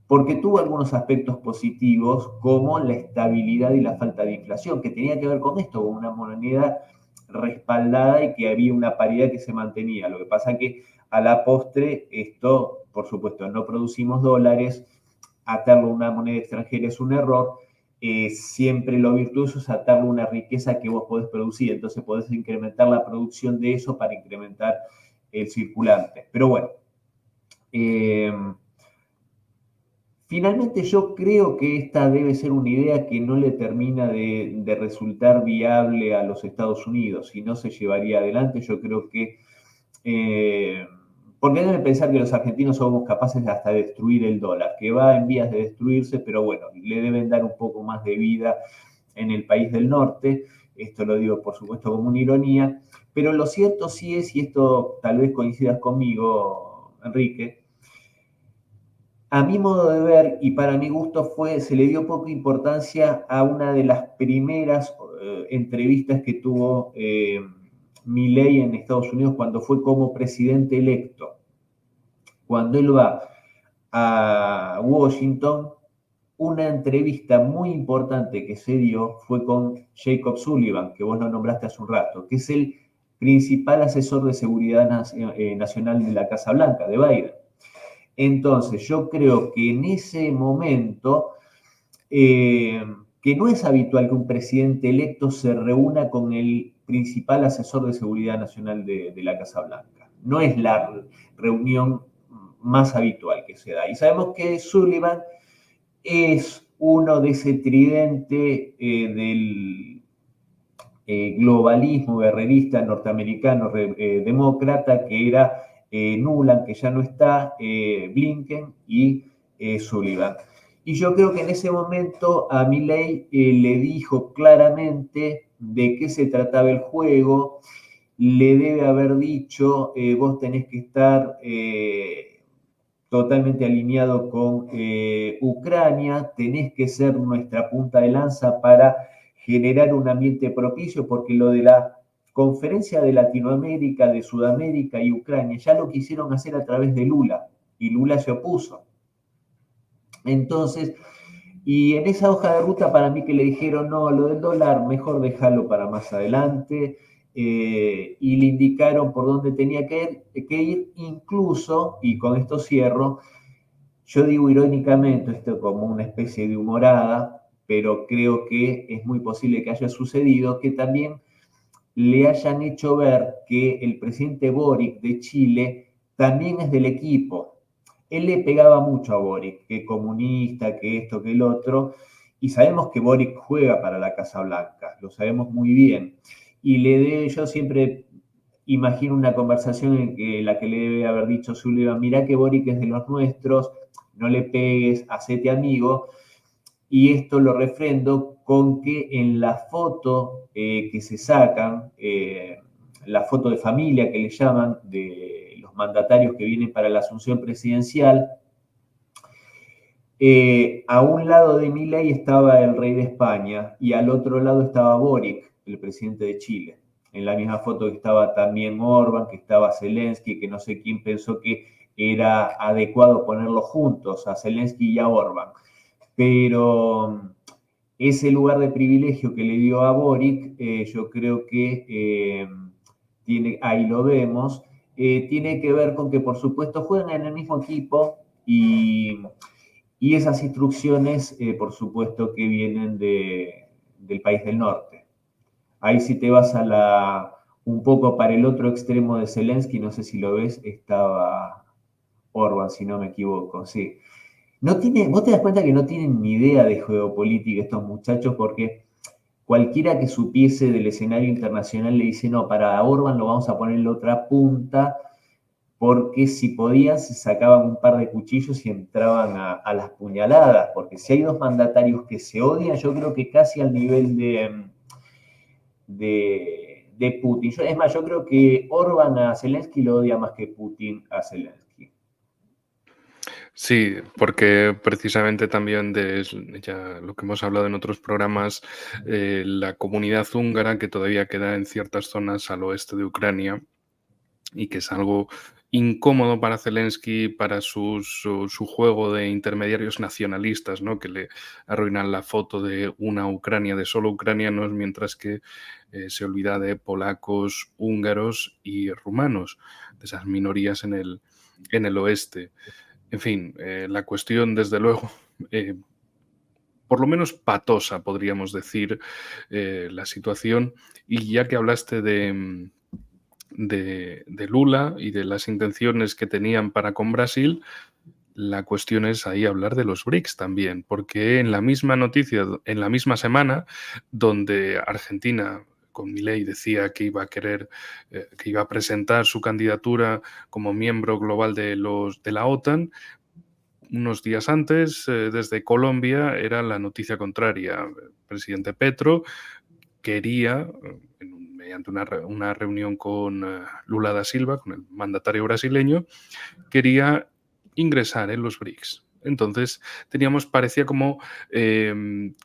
porque tuvo algunos aspectos positivos, como la estabilidad y la falta de inflación, que tenía que ver con esto, con una moneda respaldada y que había una paridad que se mantenía. Lo que pasa que a la postre, esto, por supuesto, no producimos dólares, atarlo a una moneda extranjera es un error, siempre lo virtuoso es atarlo a una riqueza que vos podés producir, entonces podés incrementar la producción de eso para incrementar el circulante. Pero bueno, finalmente yo creo que esta debe ser una idea que no le termina de resultar viable a los Estados Unidos, si no se llevaría adelante. Yo creo que porque deben pensar que los argentinos somos capaces hasta de destruir el dólar, que va en vías de destruirse, pero bueno, le deben dar un poco más de vida en el país del norte. Esto lo digo, por supuesto, como una ironía, pero lo cierto sí es, y esto tal vez coincidas conmigo, Enrique, a mi modo de ver y para mi gusto se le dio poca importancia a una de las primeras entrevistas que tuvo Milei en Estados Unidos cuando fue como presidente electo. Cuando él va a Washington, una entrevista muy importante que se dio fue con Jacob Sullivan, que vos lo nombraste hace un rato, que es el principal asesor de seguridad nacional de la Casa Blanca, de Biden. Entonces, yo creo que en ese momento, que no es habitual que un presidente electo se reúna con el principal asesor de seguridad nacional de la Casa Blanca. No es la reunión más habitual que se da. Y sabemos que Sullivan es uno de ese tridente del globalismo guerrerista norteamericano demócrata, que era Nuland, que ya no está, Blinken y Sullivan. Y yo creo que en ese momento a Milei le dijo claramente de qué se trataba el juego, le debe haber dicho, vos tenés que estar totalmente alineado con Ucrania, tenés que ser nuestra punta de lanza para generar un ambiente propicio, porque lo de la conferencia de Latinoamérica, de Sudamérica y Ucrania ya lo quisieron hacer a través de Lula, y Lula se opuso. Entonces, y en esa hoja de ruta para mí que le dijeron, no, lo del dólar, mejor dejarlo para más adelante, y le indicaron por dónde tenía que ir, incluso, y con esto cierro, yo digo irónicamente, esto como una especie de humorada, pero creo que es muy posible que haya sucedido, que también le hayan hecho ver que el presidente Boric de Chile también es del equipo. Él le pegaba mucho a Boric, que comunista, que esto, que el otro, y sabemos que Boric juega para la Casa Blanca, lo sabemos muy bien. Y yo siempre imagino una conversación en la que le debe haber dicho Sullivan, mirá que Boric es de los nuestros, no le pegues, hacete amigo. Y esto lo refrendo con que en la foto que se sacan, la foto de familia que le llaman, de los mandatarios que vienen para la asunción presidencial, a un lado de Milei estaba el rey de España y al otro lado estaba Boric, el presidente de Chile. En la misma foto que estaba también Orbán, que estaba Zelensky, que no sé quién pensó que era adecuado ponerlos juntos, a Zelensky y a Orbán. Pero ese lugar de privilegio que le dio a Boric, yo creo que ahí lo vemos, tiene que ver con que por supuesto juegan en el mismo equipo y Y esas instrucciones, por supuesto, que vienen del país del norte. Ahí si te vas un poco para el otro extremo de Zelensky, no sé si lo ves, estaba Orban, si no me equivoco, sí. Vos te das cuenta que no tienen ni idea de geopolítica estos muchachos, porque cualquiera que supiese del escenario internacional le dice, no, para Orban lo vamos a poner en la otra punta, porque si podían se sacaban un par de cuchillos y entraban a las puñaladas, porque si hay dos mandatarios que se odian, yo creo que casi al nivel de Putin. Es más, yo creo que Orban a Zelensky lo odia más que Putin a Zelensky. Sí, porque precisamente también ya lo que hemos hablado en otros programas, la comunidad húngara que todavía queda en ciertas zonas al oeste de Ucrania y que es algo incómodo para Zelensky, para su juego de intermediarios nacionalistas, ¿no? Que le arruinan la foto de una Ucrania, de solo ucranianos, mientras que se olvida de polacos, húngaros y rumanos, de esas minorías en el oeste. En fin, la cuestión, desde luego, por lo menos patosa, podríamos decir, la situación. Y ya que hablaste de Lula y de las intenciones que tenían para con Brasil, la cuestión es ahí hablar de los BRICS también, porque en la misma noticia, en la misma semana, donde Argentina con Milei decía que iba a querer, que iba a presentar su candidatura como miembro global de la OTAN, unos días antes, desde Colombia, era la noticia contraria. El presidente Petro quería, mediante una reunión con Lula da Silva, con el mandatario brasileño, quería ingresar en los BRICS. Entonces parecía como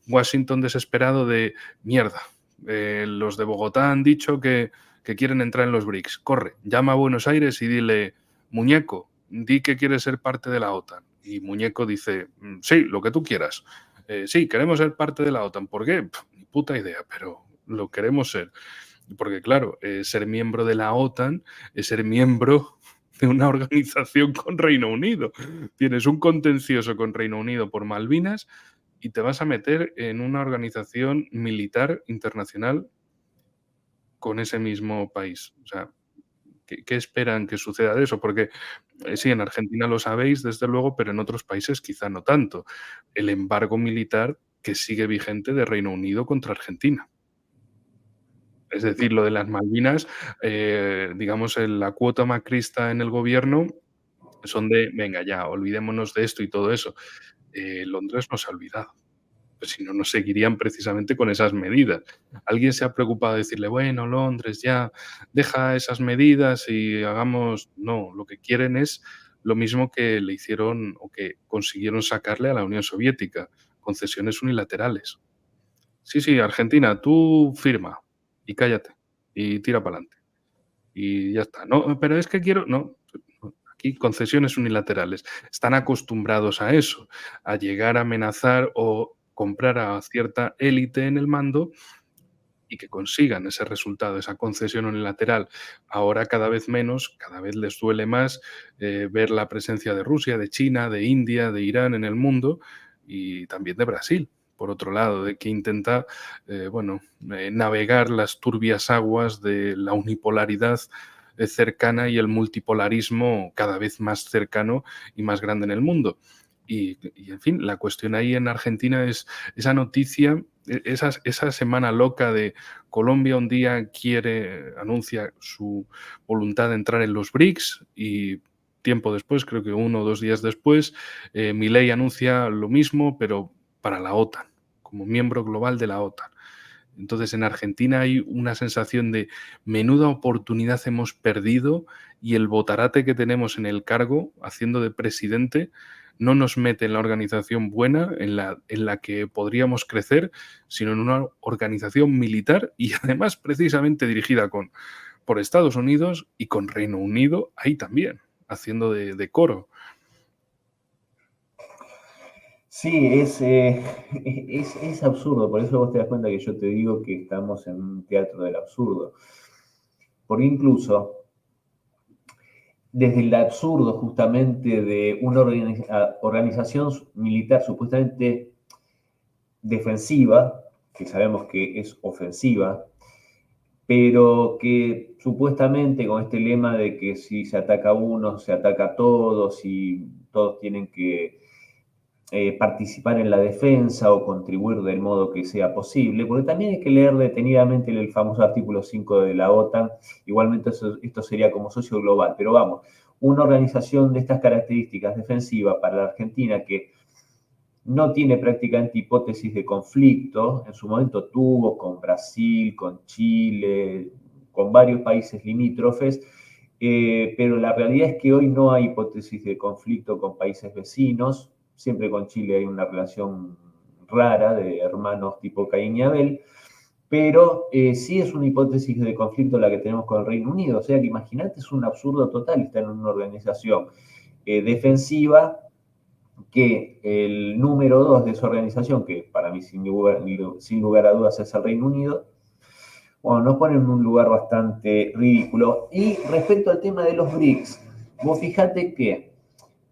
Washington desesperado de mierda. Los de Bogotá han dicho que quieren entrar en los BRICS. Corre, llama a Buenos Aires y dile, muñeco, di que quieres ser parte de la OTAN. Y Muñeco dice, sí, lo que tú quieras. Sí, queremos ser parte de la OTAN. ¿Por qué? Ni puta idea, pero lo queremos ser. Porque claro, ser miembro de la OTAN es ser miembro de una organización con Reino Unido. Tienes un contencioso con Reino Unido por Malvinas y te vas a meter en una organización militar internacional con ese mismo país. O sea, ¿qué esperan que suceda de eso? Porque sí, en Argentina lo sabéis, desde luego, pero en otros países quizá no tanto. El embargo militar que sigue vigente de Reino Unido contra Argentina. Es decir, lo de las Malvinas, digamos, la cuota macrista en el gobierno son de, venga ya, olvidémonos de esto y todo eso. Londres no se ha olvidado, pues si no, no seguirían precisamente con esas medidas. Alguien se ha preocupado de decirle, bueno, Londres, ya, deja esas medidas y hagamos... No, lo que quieren es lo mismo que le hicieron o que consiguieron sacarle a la Unión Soviética, concesiones unilaterales. Sí, sí, Argentina, tú firma y cállate y tira para adelante. Y ya está. No, pero es que quiero... No, aquí concesiones unilaterales. Están acostumbrados a eso, a llegar a amenazar o comprar a cierta élite en el mando y que consigan ese resultado, esa concesión unilateral. Ahora cada vez menos, cada vez les duele más ver la presencia de Rusia, de China, de India, de Irán en el mundo y también de Brasil, por otro lado, de que intenta navegar las turbias aguas de la unipolaridad cercana y el multipolarismo cada vez más cercano y más grande en el mundo. Y, en fin, la cuestión ahí en Argentina es esa noticia, esa semana loca de Colombia un día anuncia su voluntad de entrar en los BRICS y tiempo después, creo que 1 o 2 días después, Milei anuncia lo mismo, pero para la OTAN, como miembro global de la OTAN. Entonces, en Argentina hay una sensación de menuda oportunidad hemos perdido y el botarate que tenemos en el cargo, haciendo de presidente, no nos mete en la organización buena, en la que podríamos crecer, sino en una organización militar y además precisamente dirigida por Estados Unidos y con Reino Unido ahí también, haciendo de coro. Sí, es absurdo, por eso vos te das cuenta que yo te digo que estamos en un teatro del absurdo. Porque incluso desde el absurdo justamente de una organización militar supuestamente defensiva, que sabemos que es ofensiva, pero que supuestamente con este lema de que si se ataca a uno, se ataca a todos y todos tienen que participar en la defensa o contribuir del modo que sea posible, porque también hay que leer detenidamente el famoso artículo 5 de la OTAN, igualmente esto sería como socio global, pero vamos, una organización de estas características defensivas para la Argentina que no tiene prácticamente hipótesis de conflicto, en su momento tuvo con Brasil, con Chile, con varios países limítrofes, pero la realidad es que hoy no hay hipótesis de conflicto con países vecinos, siempre con Chile hay una relación rara de hermanos tipo Caín y Abel, pero sí es una hipótesis de conflicto la que tenemos con el Reino Unido, o sea que imagínate, es un absurdo total estar en una organización defensiva que el número 2 de esa organización, que para mí sin lugar a dudas es el Reino Unido, bueno, nos pone en un lugar bastante ridículo. Y respecto al tema de los BRICS, vos fijate que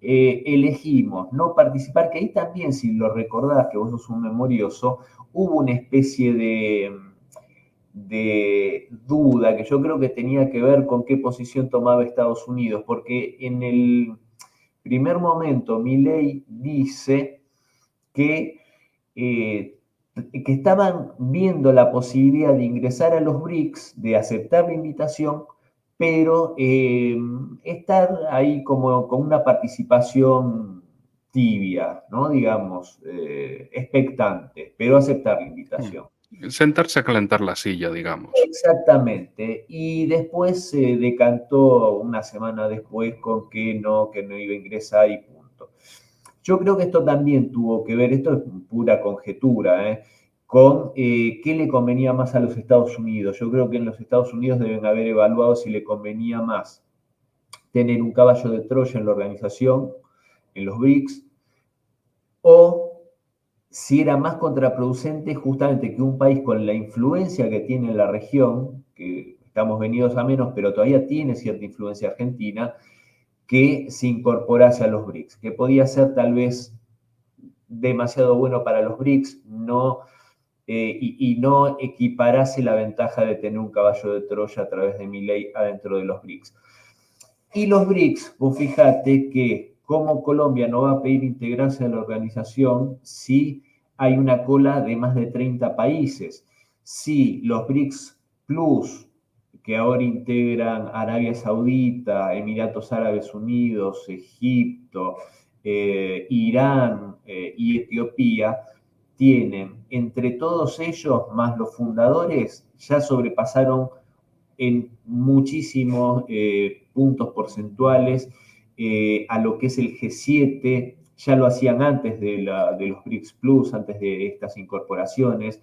elegimos no participar, que ahí también, si lo recordás, que vos sos un memorioso, hubo una especie de duda que yo creo que tenía que ver con qué posición tomaba Estados Unidos, porque en el primer momento Milei dice que, eh, que estaban viendo la posibilidad de ingresar a los BRICS, de aceptar la invitación, pero estar ahí como con una participación tibia, ¿no? Digamos, expectante, pero aceptar la invitación. Sentarse a calentar la silla, digamos. Exactamente. Y después se decantó una semana después con que no iba a ingresar y punto. Yo creo que esto también tuvo que ver, esto es pura conjetura, con qué le convenía más a los Estados Unidos. Yo creo que en los Estados Unidos deben haber evaluado si le convenía más tener un caballo de Troya en la organización, en los BRICS, o si era más contraproducente justamente que un país con la influencia que tiene en la región, que estamos venidos a menos, pero todavía tiene cierta influencia argentina, que se incorporase a los BRICS, que podía ser tal vez demasiado bueno para los BRICS, no, y no equiparase la ventaja de tener un caballo de Troya a través de mi ley adentro de los BRICS. Y los BRICS, vos fijate que como Colombia no va a pedir integrarse a la organización si hay una cola de más de 30 países. Si los BRICS Plus, que ahora integran Arabia Saudita, Emiratos Árabes Unidos, Egipto, Irán y Etiopía, tienen entre todos ellos, más los fundadores, ya sobrepasaron en muchísimos puntos porcentuales a lo que es el G7, ya lo hacían antes de los BRICS Plus, antes de estas incorporaciones,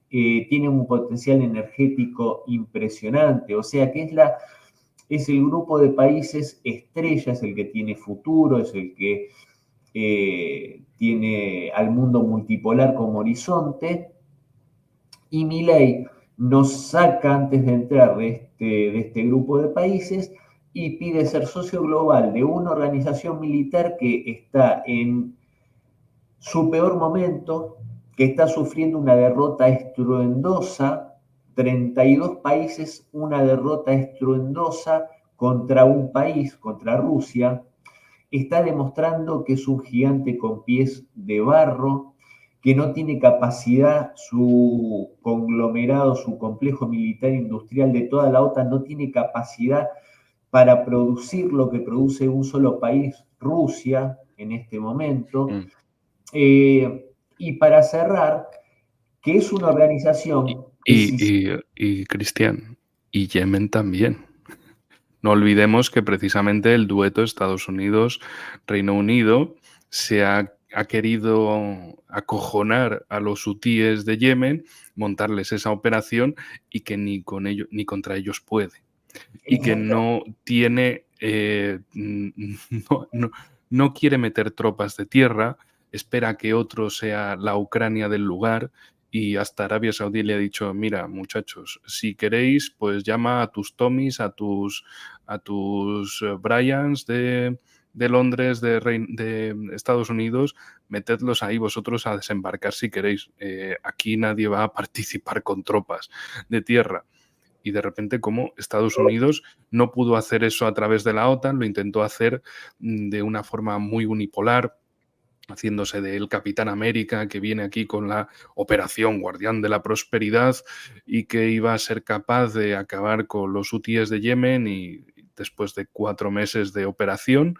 tienen un potencial energético impresionante, o sea que es el grupo de países estrellas el que tiene futuro, es el que tiene al mundo multipolar como horizonte, y Milei nos saca antes de entrar de este grupo de países y pide ser socio global de una organización militar que está en su peor momento, que está sufriendo una derrota estruendosa, 32 países, una derrota estruendosa contra un país, contra Rusia, está demostrando que es un gigante con pies de barro, que no tiene capacidad, su conglomerado, su complejo militar industrial de toda la OTAN no tiene capacidad para producir lo que produce un solo país, Rusia, en este momento. Mm. Y para cerrar, que es una organización que si... Y Cristian, y Yemen también. No olvidemos que precisamente el dueto Estados Unidos-Reino Unido ha querido acojonar a los hutíes de Yemen, montarles esa operación y que ni con ellos ni contra ellos puede. Y que no tiene, no, no quiere meter tropas de tierra, espera que otro sea la Ucrania del lugar y hasta Arabia Saudí le ha dicho, mira, muchachos, si queréis, pues llama a tus Tommys, a tus Bryans de Londres, de Estados Unidos, metedlos ahí vosotros a desembarcar si queréis. Aquí nadie va a participar con tropas de tierra. Y de repente, como Estados Unidos no pudo hacer eso a través de la OTAN, lo intentó hacer de una forma muy unipolar, haciéndose del Capitán América, que viene aquí con la Operación Guardián de la Prosperidad y que iba a ser capaz de acabar con los hutíes de Yemen, y después de 4 meses de operación,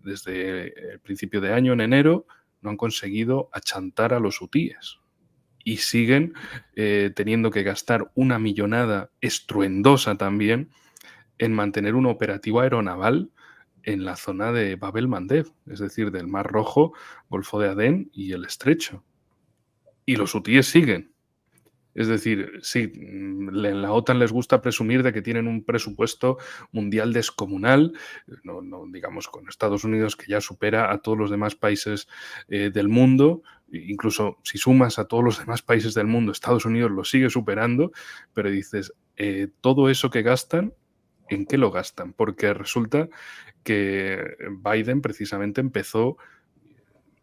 desde el principio de año, en enero, no han conseguido achantar a los hutíes. Y siguen teniendo que gastar una millonada estruendosa también en mantener un operativo aeronaval en la zona de Bab el-Mandeb, es decir, del Mar Rojo, Golfo de Adén y el Estrecho. Y los hutíes siguen. Es decir, sí, en la OTAN les gusta presumir de que tienen un presupuesto mundial descomunal, no digamos con Estados Unidos, que ya supera a todos los demás países del mundo. Incluso si sumas a todos los demás países del mundo, Estados Unidos lo sigue superando, pero dices, todo eso que gastan, ¿en qué lo gastan? Porque resulta que Biden precisamente empezó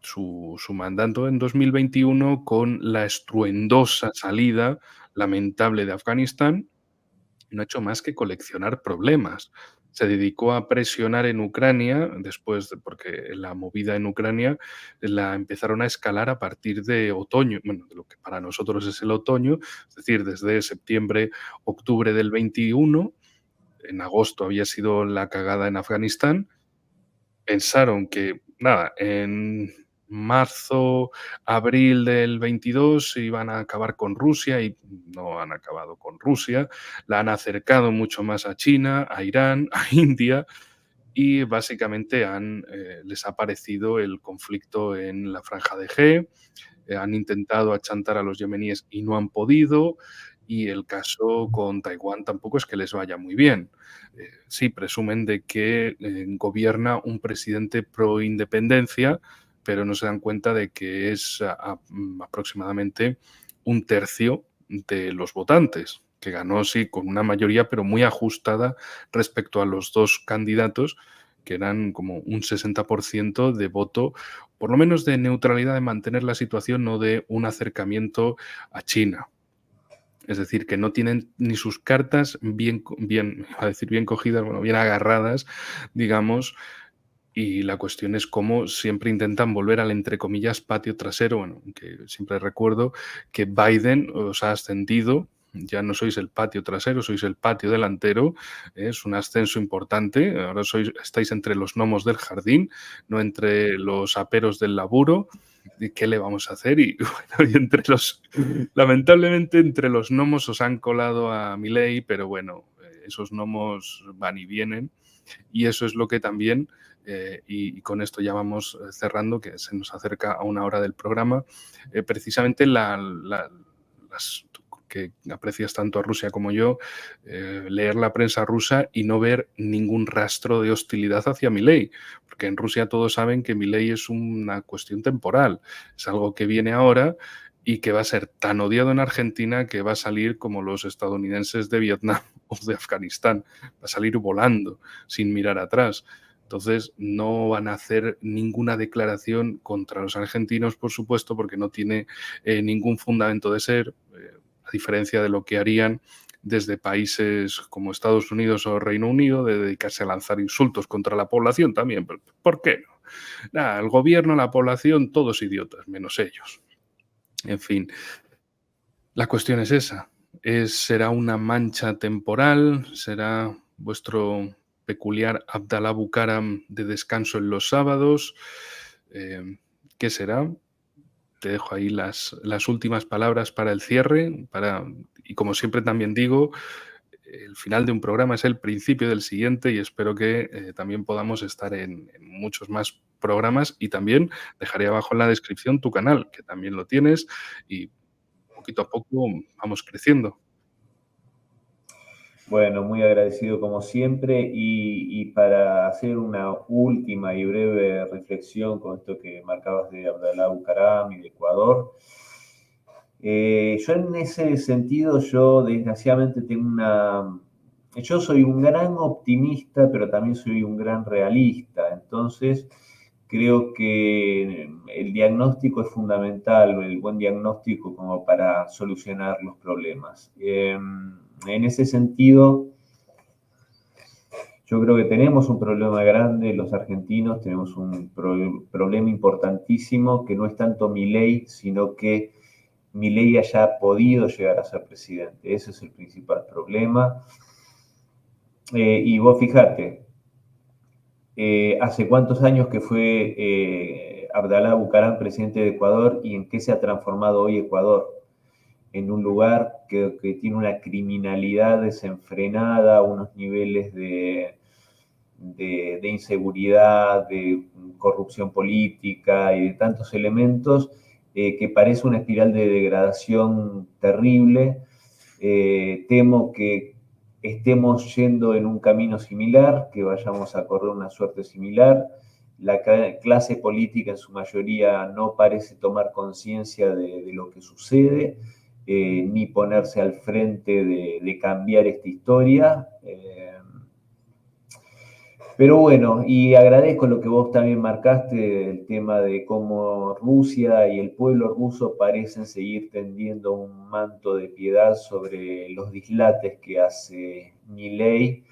su mandato en 2021 con la estruendosa salida lamentable de Afganistán, y no ha hecho más que coleccionar problemas. Se dedicó a presionar en Ucrania, porque la movida en Ucrania la empezaron a escalar a partir de otoño, bueno, de lo que para nosotros es el otoño, es decir, desde septiembre, octubre del 21. En agosto había sido la cagada en Afganistán. Pensaron que, nada, en marzo, abril del 22 iban a acabar con Rusia, y no han acabado con Rusia. La han acercado mucho más a China, a Irán, a India, y básicamente les ha parecido el conflicto en la Franja de G. Han intentado achantar a los yemeníes y no han podido, y el caso con Taiwán tampoco es que les vaya muy bien. Sí, presumen de que gobierna un presidente pro independencia, pero no se dan cuenta de que es aproximadamente un tercio de los votantes, que ganó sí con una mayoría, pero muy ajustada respecto a los dos candidatos, que eran como un 60% de voto, por lo menos de neutralidad, de mantener la situación, no de un acercamiento a China. Es decir, que no tienen ni sus cartas bien, a decir bien cogidas, bueno, bien agarradas, digamos, y la cuestión es cómo siempre intentan volver al, entre comillas, patio trasero. Bueno, que siempre recuerdo que Biden os ha ascendido, ya no sois el patio trasero, sois el patio delantero. Es un ascenso importante. Ahora estáis entre los gnomos del jardín, no entre los aperos del laburo. ¿Y qué le vamos a hacer? Y, bueno, lamentablemente, entre los gnomos os han colado a Milei, pero bueno, esos gnomos van y vienen. Y eso es lo que también, y con esto ya vamos cerrando, que se nos acerca a una hora del programa, precisamente tú que aprecias tanto a Rusia como yo, leer la prensa rusa y no ver ningún rastro de hostilidad hacia Milei, porque en Rusia todos saben que Milei es una cuestión temporal, es algo que viene ahora y que va a ser tan odiado en Argentina que va a salir como los estadounidenses de Vietnam o de Afganistán, va a salir volando sin mirar atrás. Entonces, no van a hacer ninguna declaración contra los argentinos, por supuesto, porque no tiene ningún fundamento de ser, a diferencia de lo que harían desde países como Estados Unidos o Reino Unido, de dedicarse a lanzar insultos contra la población también. ¿Por qué no? Nada, el gobierno, la población, todos idiotas, menos ellos. En fin, la cuestión es esa. ¿Será una mancha temporal? ¿Será vuestro peculiar Abdalá Bucaram de descanso en los sábados? ¿Qué será? Te dejo ahí las últimas palabras para el cierre. Y como siempre también digo, el final de un programa es el principio del siguiente, y espero que también podamos estar en muchos más programas, y también dejaré abajo en la descripción tu canal, que también lo tienes, y poquito a poco vamos creciendo. Bueno, muy agradecido como siempre y para hacer una última y breve reflexión con esto que marcabas de Abdalá Bucaram y de Ecuador, Yo en ese sentido, yo desgraciadamente yo soy un gran optimista, pero también soy un gran realista. Entonces, creo que el diagnóstico es fundamental, el buen diagnóstico como para solucionar los problemas. En ese sentido, yo creo que tenemos un problema grande, los argentinos tenemos un problema importantísimo que no es tanto Milei, sino que Milei haya podido llegar a ser presidente. Ese es el principal problema. Y vos fijate, ¿hace cuántos años que fue Abdalá Bucaram presidente de Ecuador y en qué se ha transformado hoy Ecuador? En un lugar que tiene una criminalidad desenfrenada, unos niveles de inseguridad, de corrupción política y de tantos elementos que parece una espiral de degradación terrible. Temo que estemos yendo en un camino similar, que vayamos a correr una suerte similar. La clase política en su mayoría no parece tomar conciencia de lo que sucede, ni ponerse al frente de cambiar esta historia. Pero bueno, y agradezco lo que vos también marcaste, el tema de cómo Rusia y el pueblo ruso parecen seguir tendiendo un manto de piedad sobre los dislates que hace Milei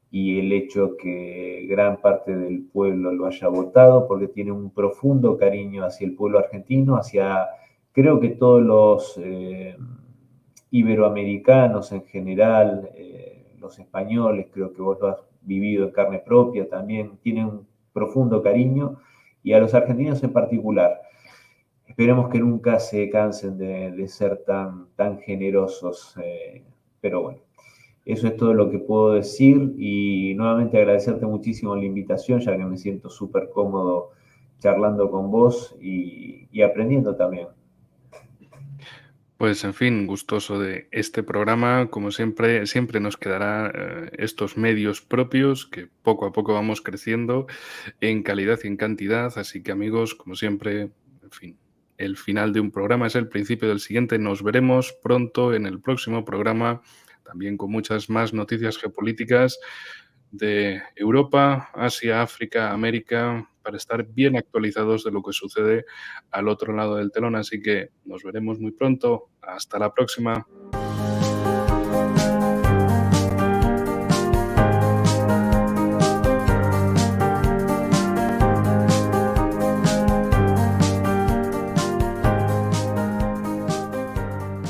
y el hecho que gran parte del pueblo lo haya votado, porque tiene un profundo cariño hacia el pueblo argentino, hacia creo que todos los iberoamericanos en general, los españoles, creo que vos lo has vivido en carne propia también, tienen un profundo cariño, y a los argentinos en particular. Esperemos que nunca se cansen de ser tan generosos, pero bueno, eso es todo lo que puedo decir y nuevamente agradecerte muchísimo la invitación, ya que me siento súper cómodo charlando con vos y aprendiendo también. Pues en fin, gustoso de este programa. Como siempre, siempre nos quedará estos medios propios que poco a poco vamos creciendo en calidad y en cantidad. Así que amigos, como siempre, en fin, el final de un programa es el principio del siguiente. Nos veremos pronto en el próximo programa, también con muchas más noticias geopolíticas de Europa, Asia, África, América, para estar bien actualizados de lo que sucede al otro lado del telón. Así que nos veremos muy pronto. Hasta la próxima.